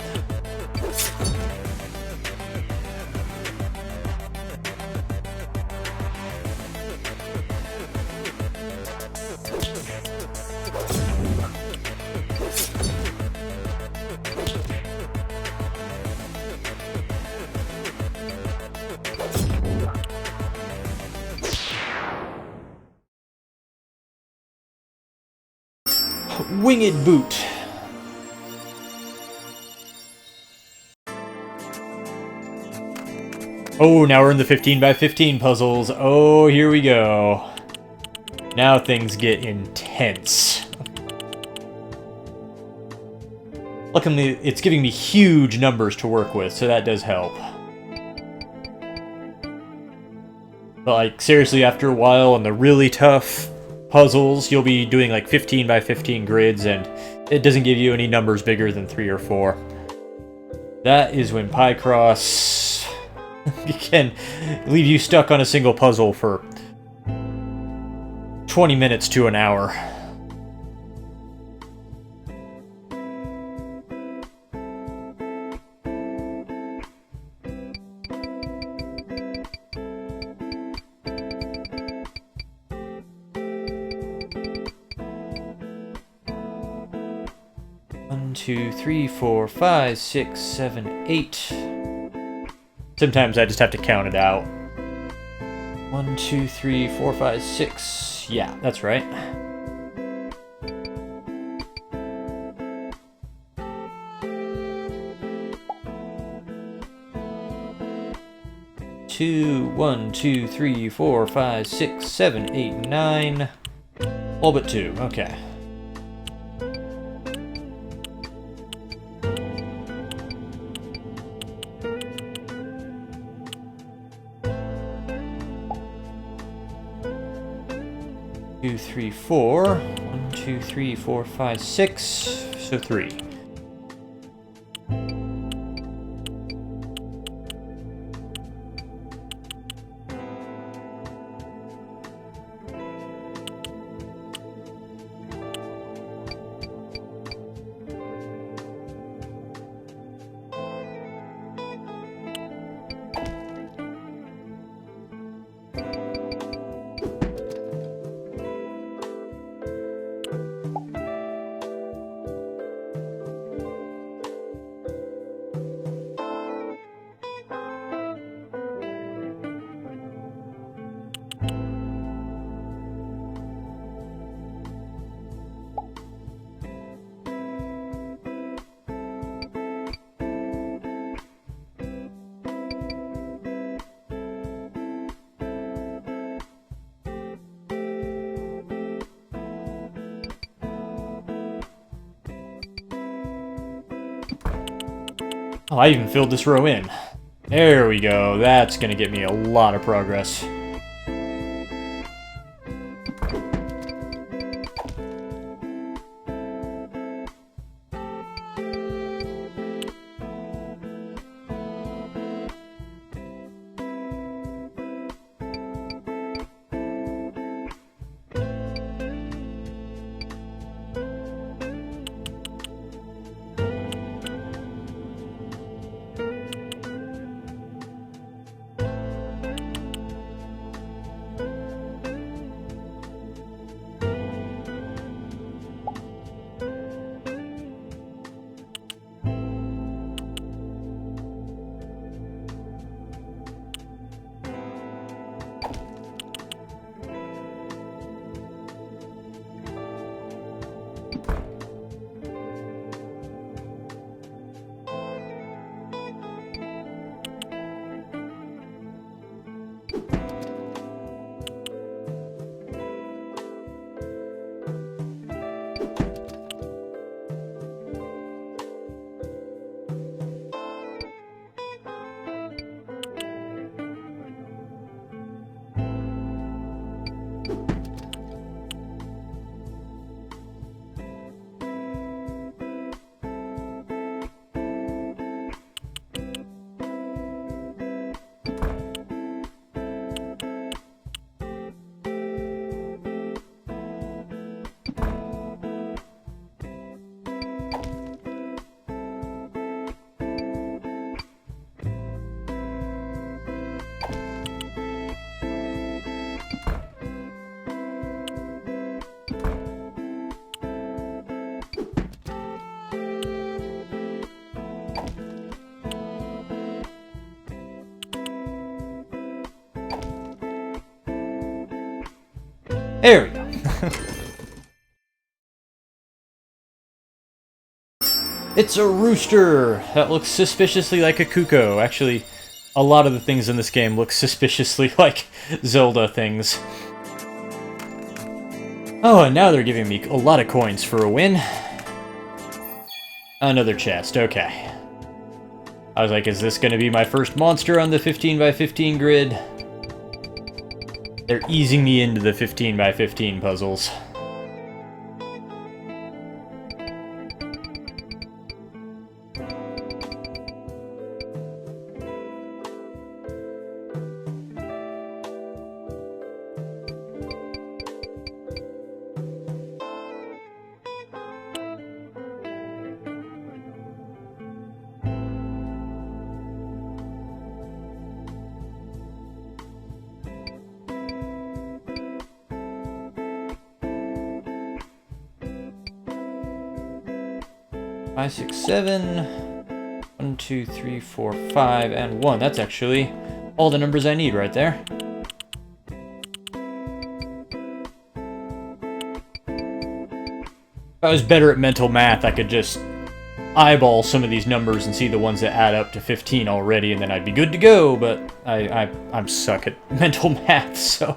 Winged Boot. Oh, now we're in the 15 by 15 puzzles. Oh, here we go. Now things get intense. Luckily, it's giving me huge numbers to work with, so that does help. But, like, seriously, after a while on the really tough puzzles, you'll be doing like 15 by 15 grids, and it doesn't give you any numbers bigger than 3 or 4. That is when Picross can leave you stuck on a single puzzle for 20 minutes to an hour. One, two, three, four, five, six, seven, 8. Sometimes I just have to count it out. 1, 2, 3, 4, 5, 6. Yeah, that's right. Two, 1, 2, 3, 4, 5, 6, 7, 8, 9. All but 2. Okay. Two, 3, 4. 1, 2, 3, 4, 5, 6. So 3. Oh, I even filled this row in. There we go. That's gonna get me a lot of progress. There we go. It's a rooster! That looks suspiciously like a cuckoo. Actually, a lot of the things in this game look suspiciously like Zelda things. Oh, and now they're giving me a lot of coins for a win. Another chest, okay. I was like, is this going to be my first monster on the 15 by 15 grid? They're easing me into the 15 by 15 puzzles. Five, 6, 7. 1, 2, 3, 4, 5, and 1. That's actually all the numbers I need right there. If I was better at mental math, I could just eyeball some of these numbers and see the ones that add up to 15 already, and then I'd be good to go, but I'm suck at mental math, so...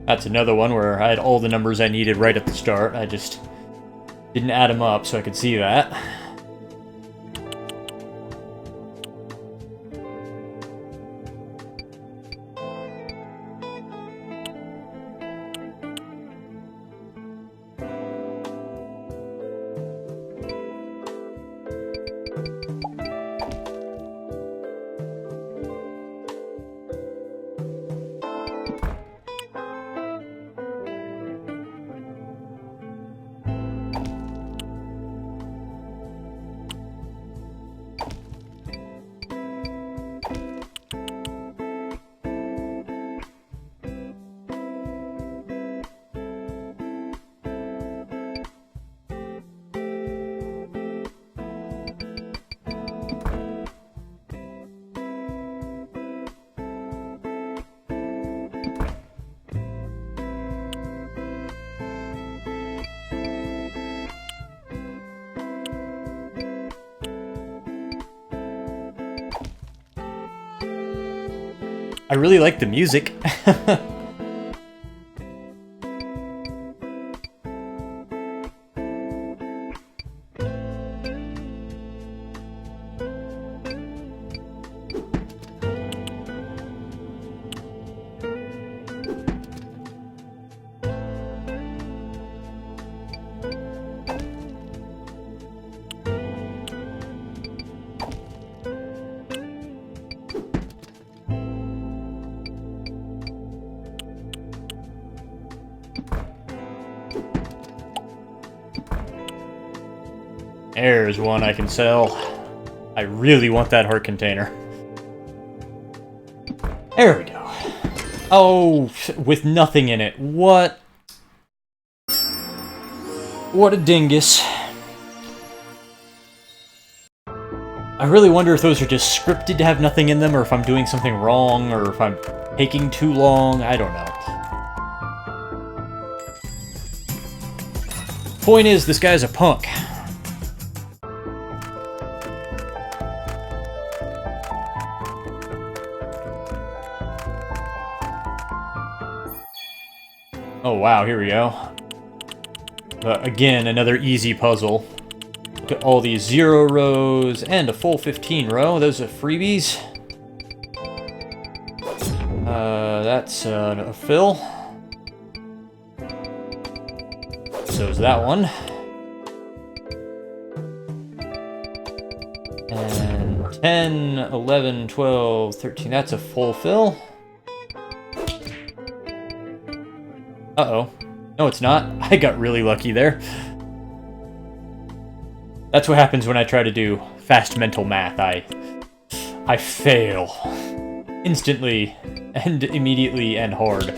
That's another one where I had all the numbers I needed right at the start. I just didn't add them up so I could see that. I really like the music. There's one I can sell. I really want that heart container. There we go. Oh, with nothing in it. What? What a dingus. I really wonder if those are just scripted to have nothing in them, or if I'm doing something wrong, or if I'm taking too long. I don't know. Point is, this guy's a punk. Oh wow, here we go. Again, another easy puzzle. Look at all these 0 rows and a full 15 row. Those are freebies. That's a fill. So is that one. And 10, 11, 12, 13. That's a full fill. Uh-oh. No, it's not. I got really lucky there. That's what happens when I try to do fast mental math. I fail. Instantly, and immediately, and hard.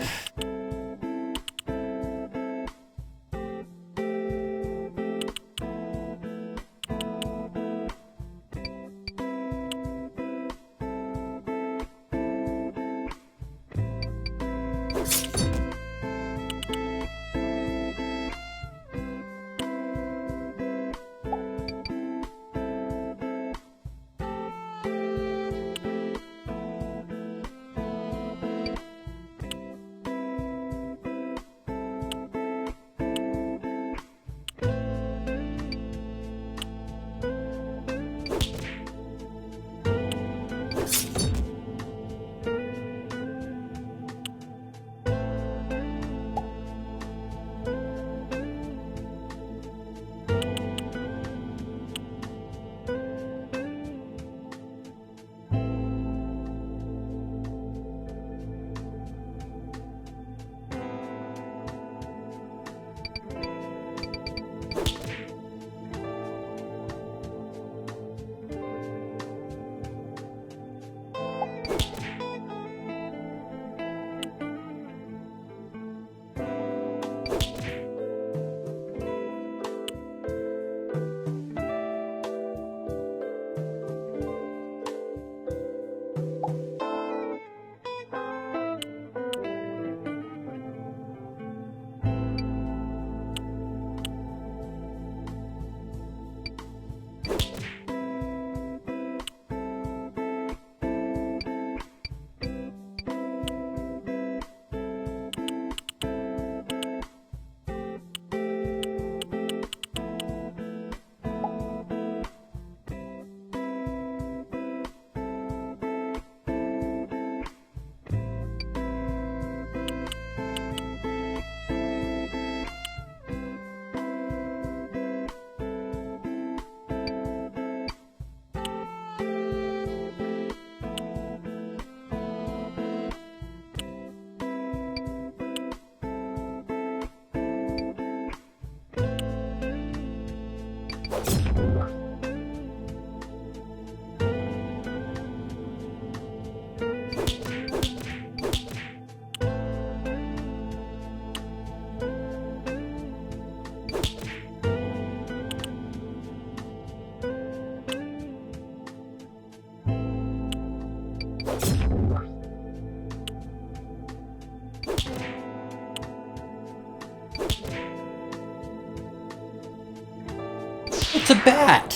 It's a bat!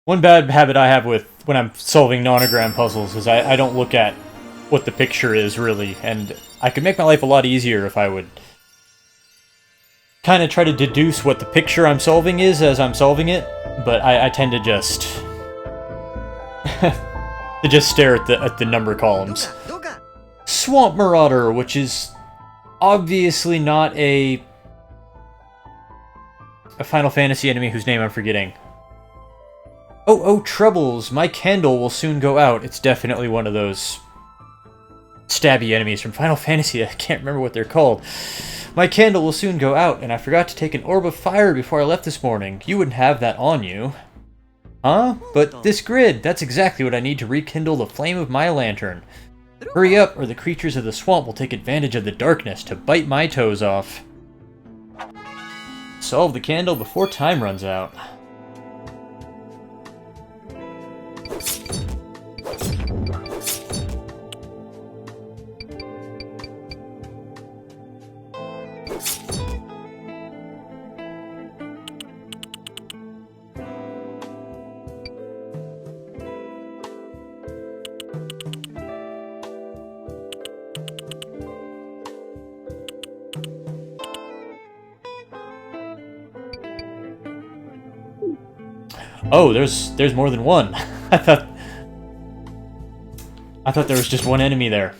One bad habit I have with when I'm solving nonogram puzzles is I don't look at what the picture is, really. And I could make my life a lot easier if I would kind of try to deduce what the picture I'm solving is as I'm solving it, but I tend to just stare at the number columns. Swamp Marauder, which is obviously not a Final Fantasy enemy whose name I'm forgetting. Oh, Troubles, my candle will soon go out. It's definitely one of those stabby enemies from Final Fantasy. I can't remember what they're called. My candle will soon go out, and I forgot to take an orb of fire before I left this morning. You wouldn't have that on you. Huh? But this grid, that's exactly what I need to rekindle the flame of my lantern. Hurry up, or the creatures of the swamp will take advantage of the darkness to bite my toes off. Solve the candle before time runs out. Oh, there's more than one. I thought there was just one enemy there.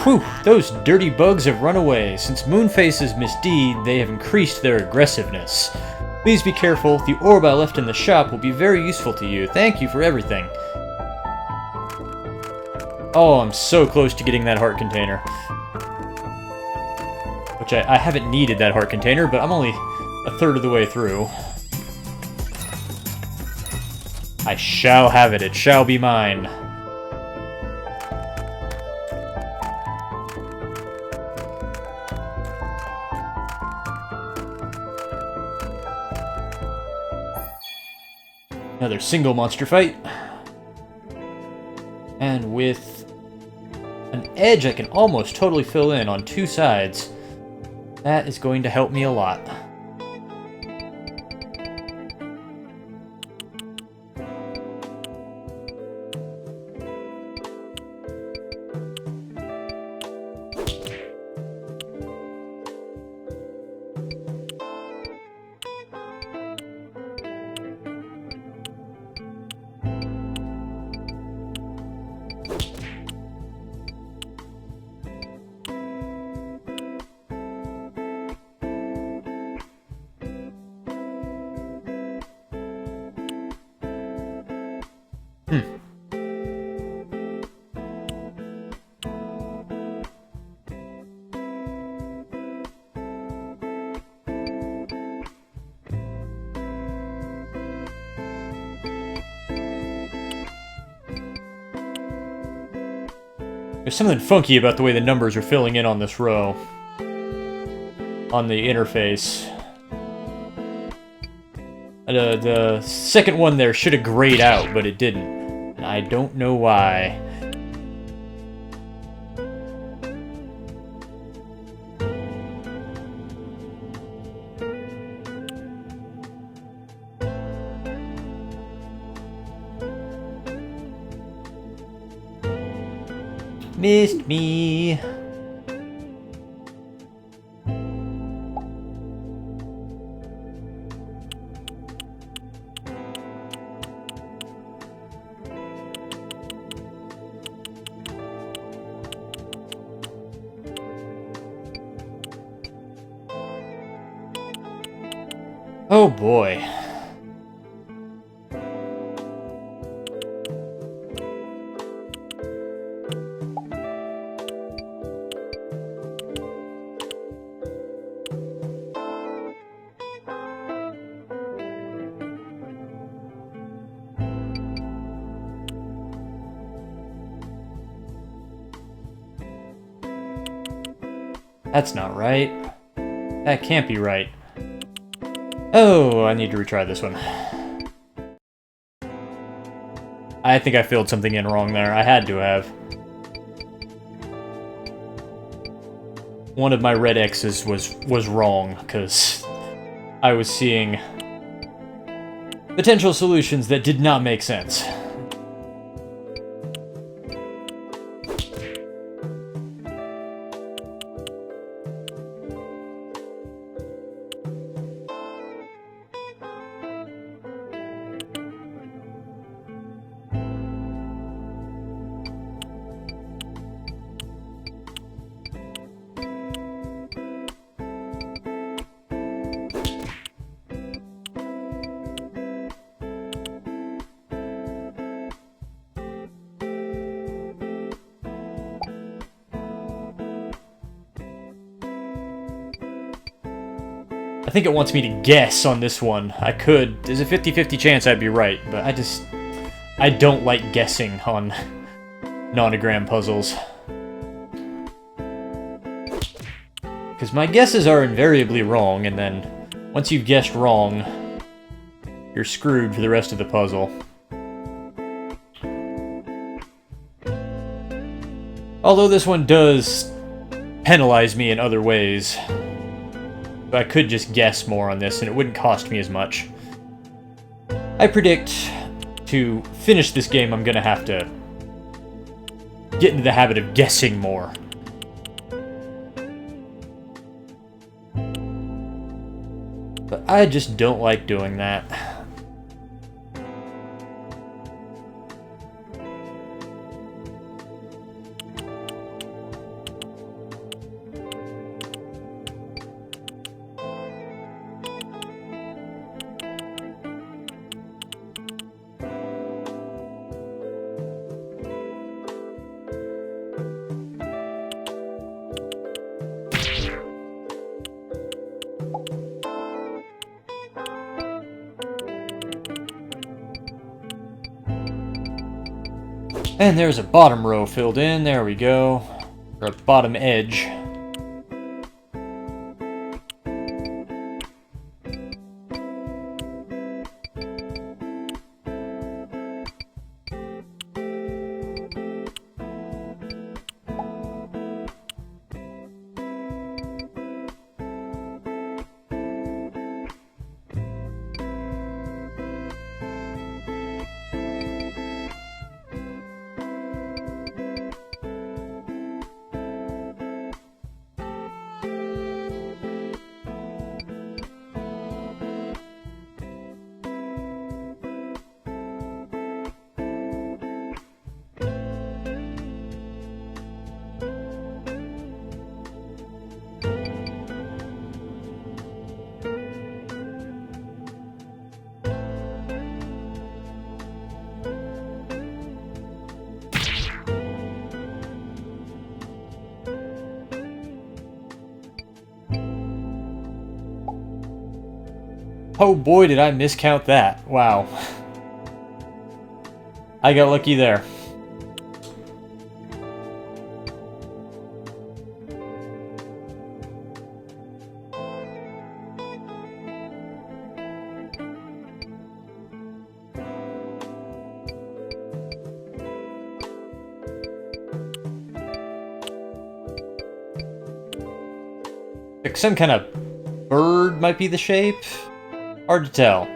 Whew, those dirty bugs have run away. Since Moonface's misdeed, they have increased their aggressiveness. Please be careful. The orb I left in the shop will be very useful to you. Thank you for everything. Oh, I'm so close to getting that heart container. Which I haven't needed that heart container, but I'm only a third of the way through. I shall have it. It shall be mine. Another single monster fight. And with an edge I can almost totally fill in on two sides. That is going to help me a lot. There's something funky about the way the numbers are filling in on this row. On the interface. The second one there should have grayed out, but it didn't. And I don't know why. Missed me. Oh boy. That's not right. That can't be right. Oh, I need to retry this one. I think I filled something in wrong there. I had to have. One of my red X's was wrong, because I was seeing potential solutions that did not make sense. I think it wants me to guess on this one. I could. There's a 50-50 chance I'd be right, but I don't like guessing on nonogram puzzles. Because my guesses are invariably wrong, and then once you've guessed wrong, you're screwed for the rest of the puzzle. Although this one does penalize me in other ways. I could just guess more on this, and it wouldn't cost me as much. I predict to finish this game, I'm gonna have to get into the habit of guessing more. But I just don't like doing that. And there's a bottom row filled in, there we go. Or a bottom edge. Oh boy, did I miscount that. Wow. I got lucky there. Like some kind of bird might be the shape? Hard to tell.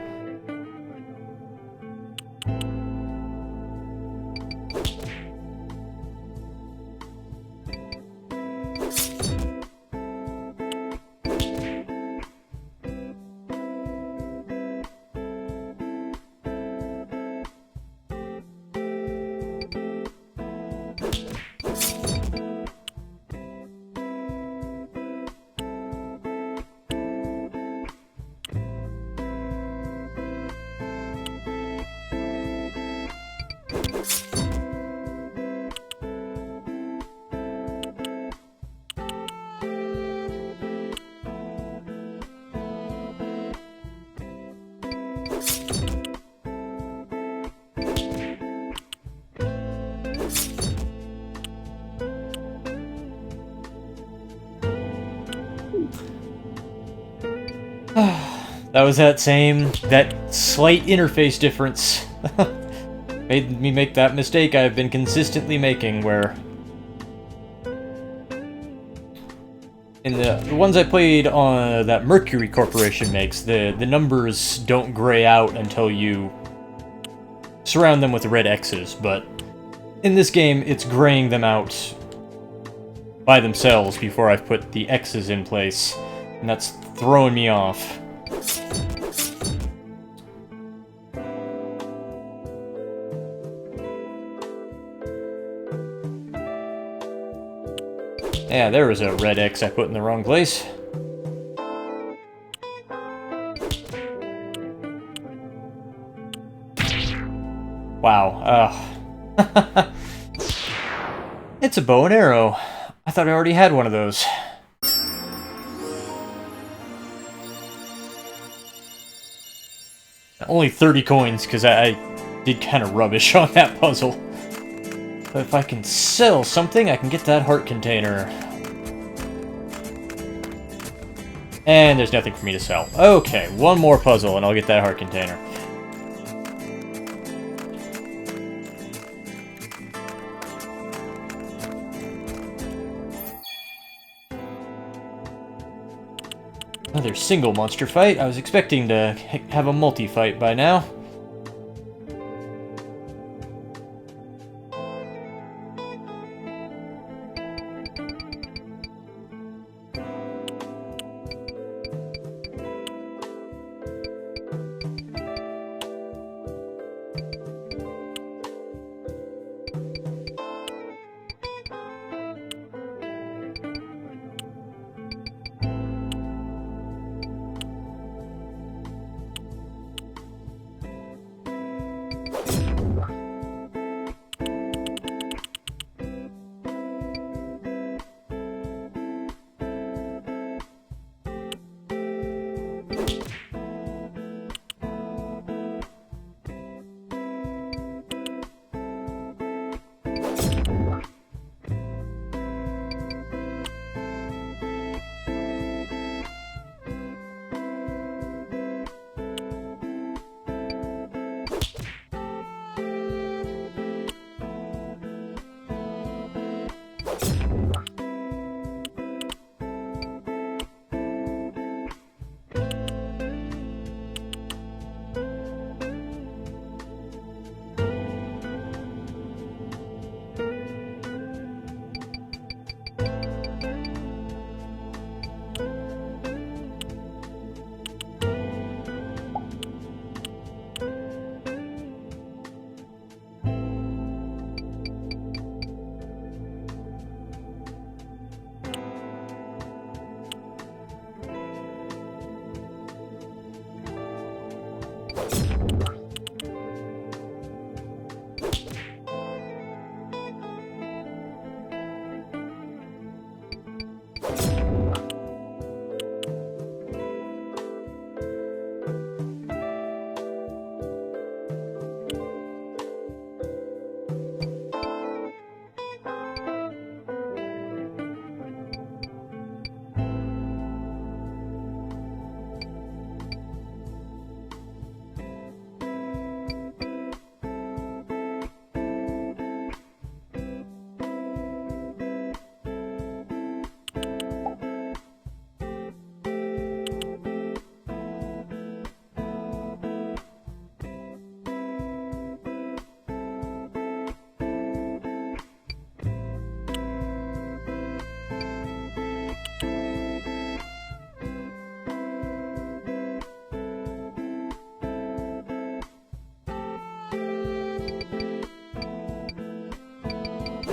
That was that slight interface difference. Made me make that mistake I've been consistently making, where in the ones I played on that Mercury Corporation makes, the numbers don't gray out until you surround them with red X's, but in this game it's graying them out by themselves before I've put the X's in place, and that's throwing me off. Yeah, there was a red X I put in the wrong place. Wow, it's a bow and arrow. I thought I already had one of those. Only 30 coins, because I did kind of rubbish on that puzzle. But if I can sell something, I can get that heart container. And there's nothing for me to sell. Okay, one more puzzle and I'll get that heart container. Another single monster fight. I was expecting to have a multi-fight by now.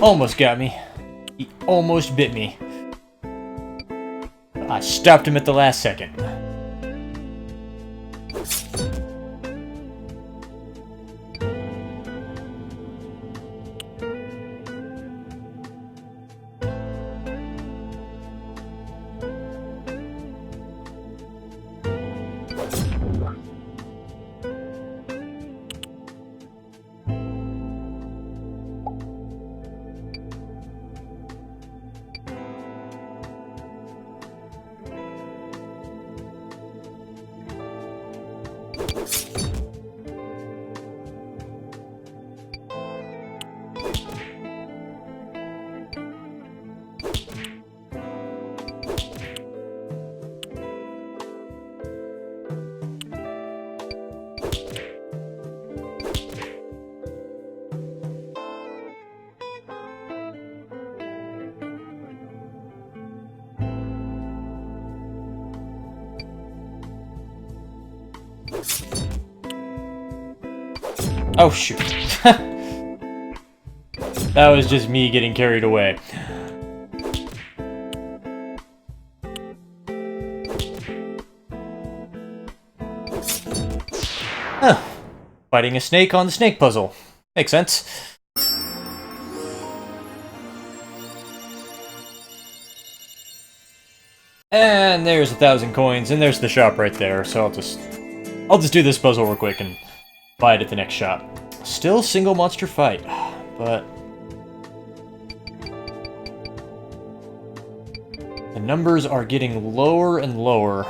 Almost got me. He almost bit me. I stopped him at the last second. Oh, shoot. That was just me getting carried away. Huh. Fighting a snake on the snake puzzle. Makes sense. And there's 1,000 coins, and there's the shop right there, so I'll just do this puzzle real quick and buy it at the next shop. Still single monster fight, but the numbers are getting lower and lower.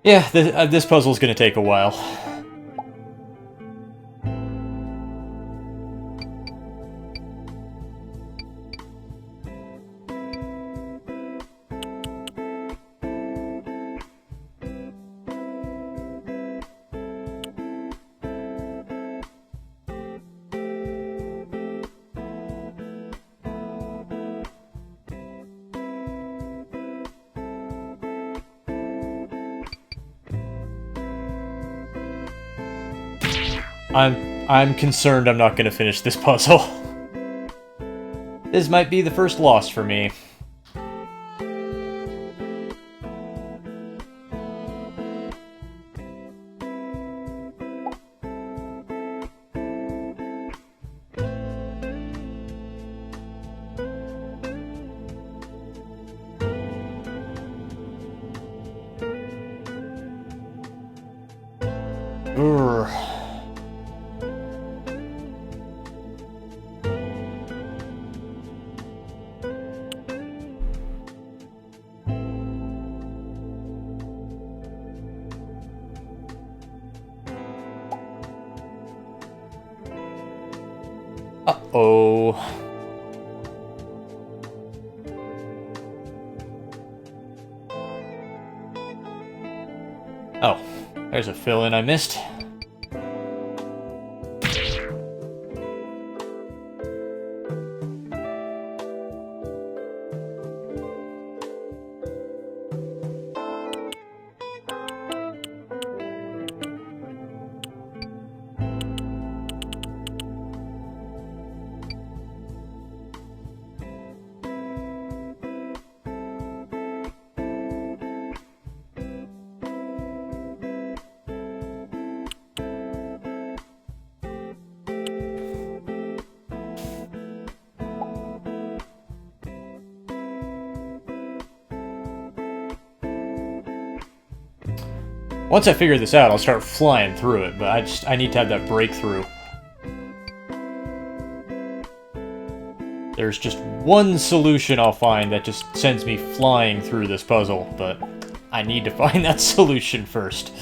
Yeah, this puzzle's gonna take a while. I'm concerned I'm not gonna finish this puzzle. This might be the first loss for me. Urgh. Uh-oh. Oh, there's a fill-in I missed. Once I figure this out, I'll start flying through it, but I need to have that breakthrough. There's just one solution I'll find that just sends me flying through this puzzle, but I need to find that solution first.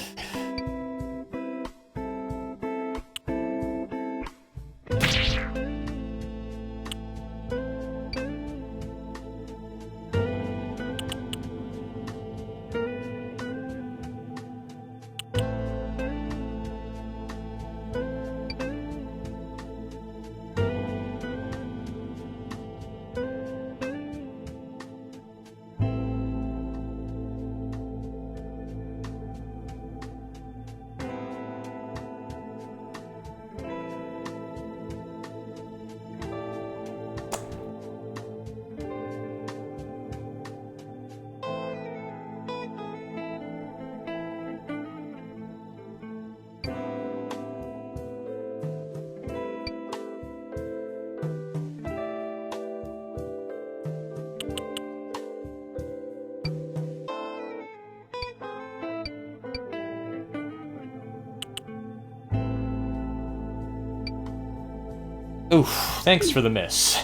Oof, thanks for the miss.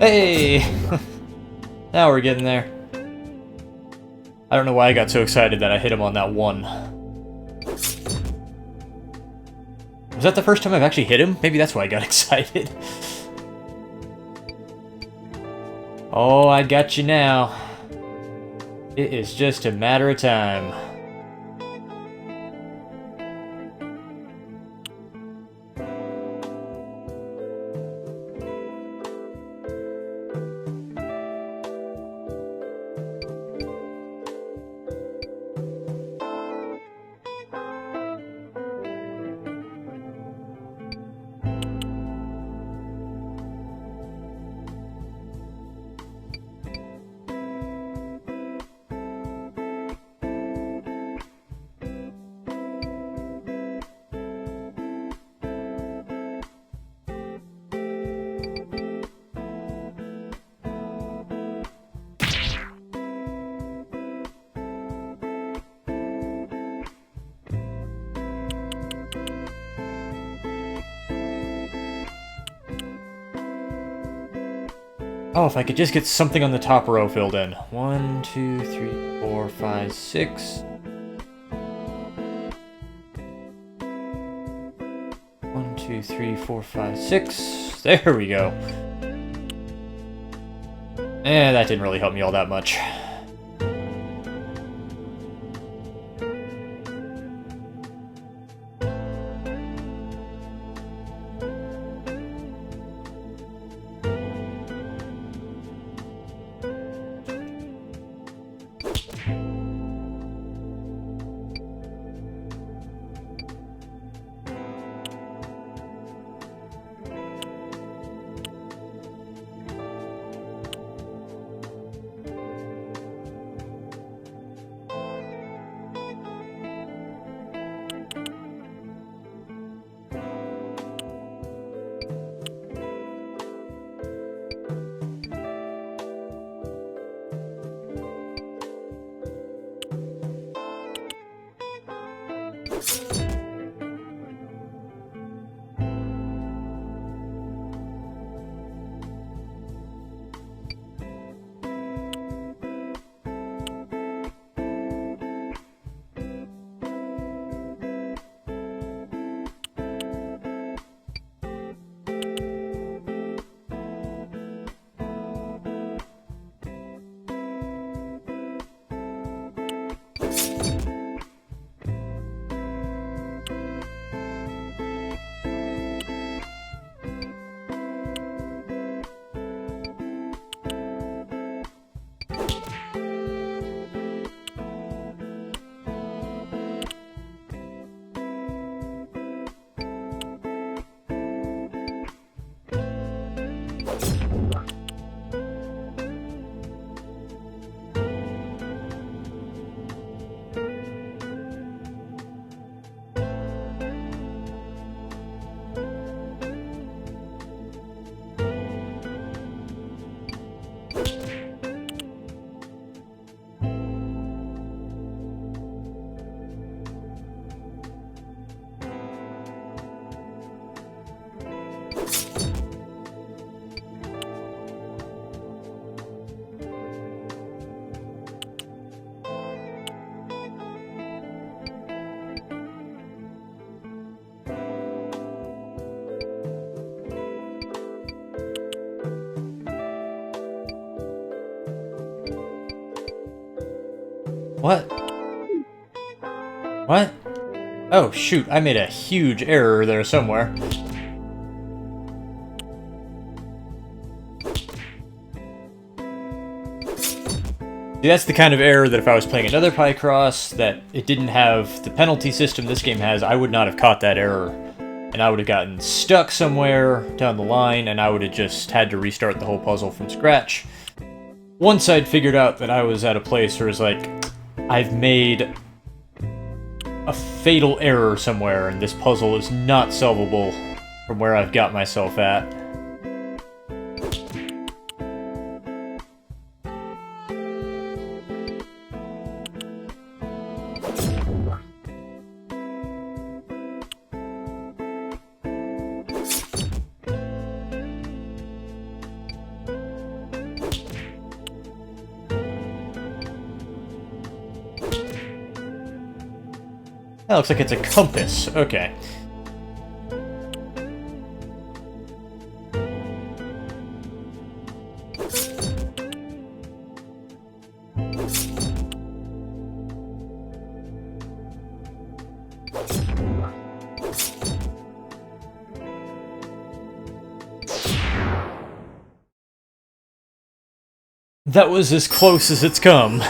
Hey! Now we're getting there. I don't know why I got so excited that I hit him on that one. Was that the first time I've actually hit him? Maybe that's why I got excited. Oh, I got you now. It is just a matter of time. Oh, if I could just get something on the top row filled in. 1, 2, 3, 4, 5, 6. 1, 2, 3, 4, 5, 6. There we go. That didn't really help me all that much. What? What? Oh, shoot, I made a huge error there somewhere. See, that's the kind of error that if I was playing another Picross, that it didn't have the penalty system this game has, I would not have caught that error. And I would have gotten stuck somewhere down the line, and I would have just had to restart the whole puzzle from scratch. Once I'd figured out that I was at a place where it was like, I've made a fatal error somewhere, and this puzzle is not solvable from where I've got myself at. That looks like it's a compass. Okay. That was as close as it's come.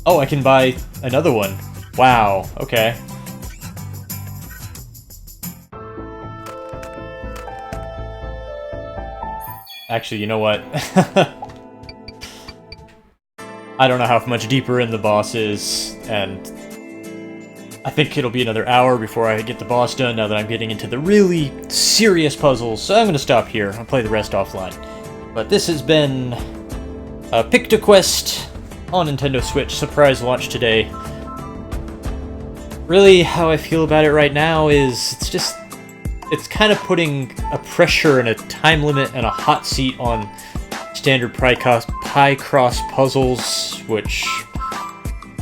Oh, I can buy another one. Wow, okay. Actually, you know what? I don't know how much deeper in the boss is, and I think it'll be another hour before I get the boss done now that I'm getting into the really serious puzzles, so I'm gonna stop here. I'll play the rest offline. But this has been PictoQuest on Nintendo Switch, surprise launch today. Really, how I feel about it right now is it's kind of putting a pressure and a time limit and a hot seat on standard Picross puzzles, which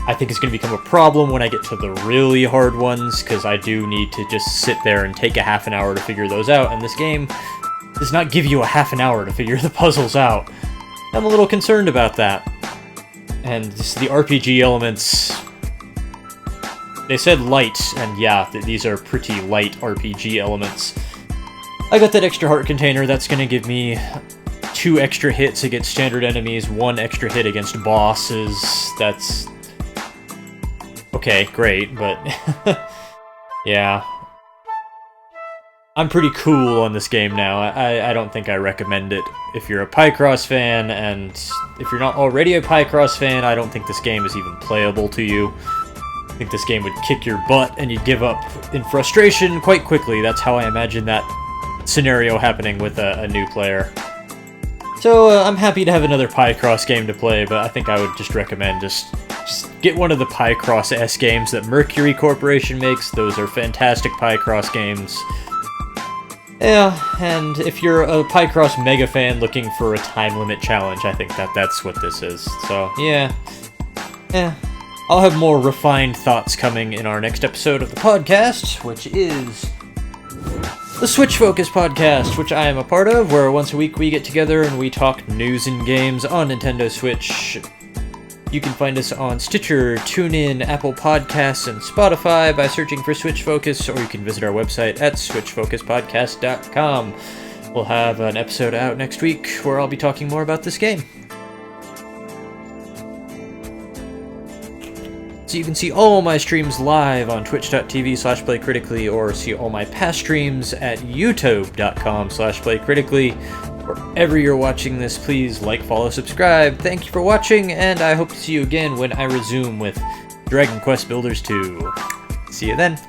I think is going to become a problem when I get to the really hard ones, because I do need to just sit there and take a half an hour to figure those out, and this game does not give you a half an hour to figure the puzzles out. I'm a little concerned about that. And just the RPG elements, they said light, and yeah, these are pretty light RPG elements. I got that extra heart container. That's going to give me 2 extra hits against standard enemies, 1 extra hit against bosses. That's okay, great, but yeah. I'm pretty cool on this game now. I don't think I recommend it if you're a Picross fan, and if you're not already a Picross fan, I don't think this game is even playable to you. I think this game would kick your butt and you'd give up in frustration quite quickly. That's how I imagine that scenario happening with a new player. So I'm happy to have another Picross game to play, but I think I would just recommend just get one of the Picross S games that Mercury Corporation makes. Those are fantastic Picross games. Yeah, and if you're a Picross mega fan looking for a time limit challenge, I think that's what this is. So, yeah. I'll have more refined thoughts coming in our next episode of the podcast, which is the Switch Focus podcast, which I am a part of, where once a week we get together and we talk news and games on Nintendo Switch. You can find us on Stitcher, TuneIn, Apple Podcasts, and Spotify by searching for Switch Focus, or you can visit our website at switchfocuspodcast.com. We'll have an episode out next week where I'll be talking more about this game. So you can see all my streams live on twitch.tv/playcritically, or see all my past streams at youtube.com/playcritically. Wherever you're watching this, please like, follow, subscribe. Thank you for watching, and I hope to see you again when I resume with Dragon Quest Builders 2. See you then.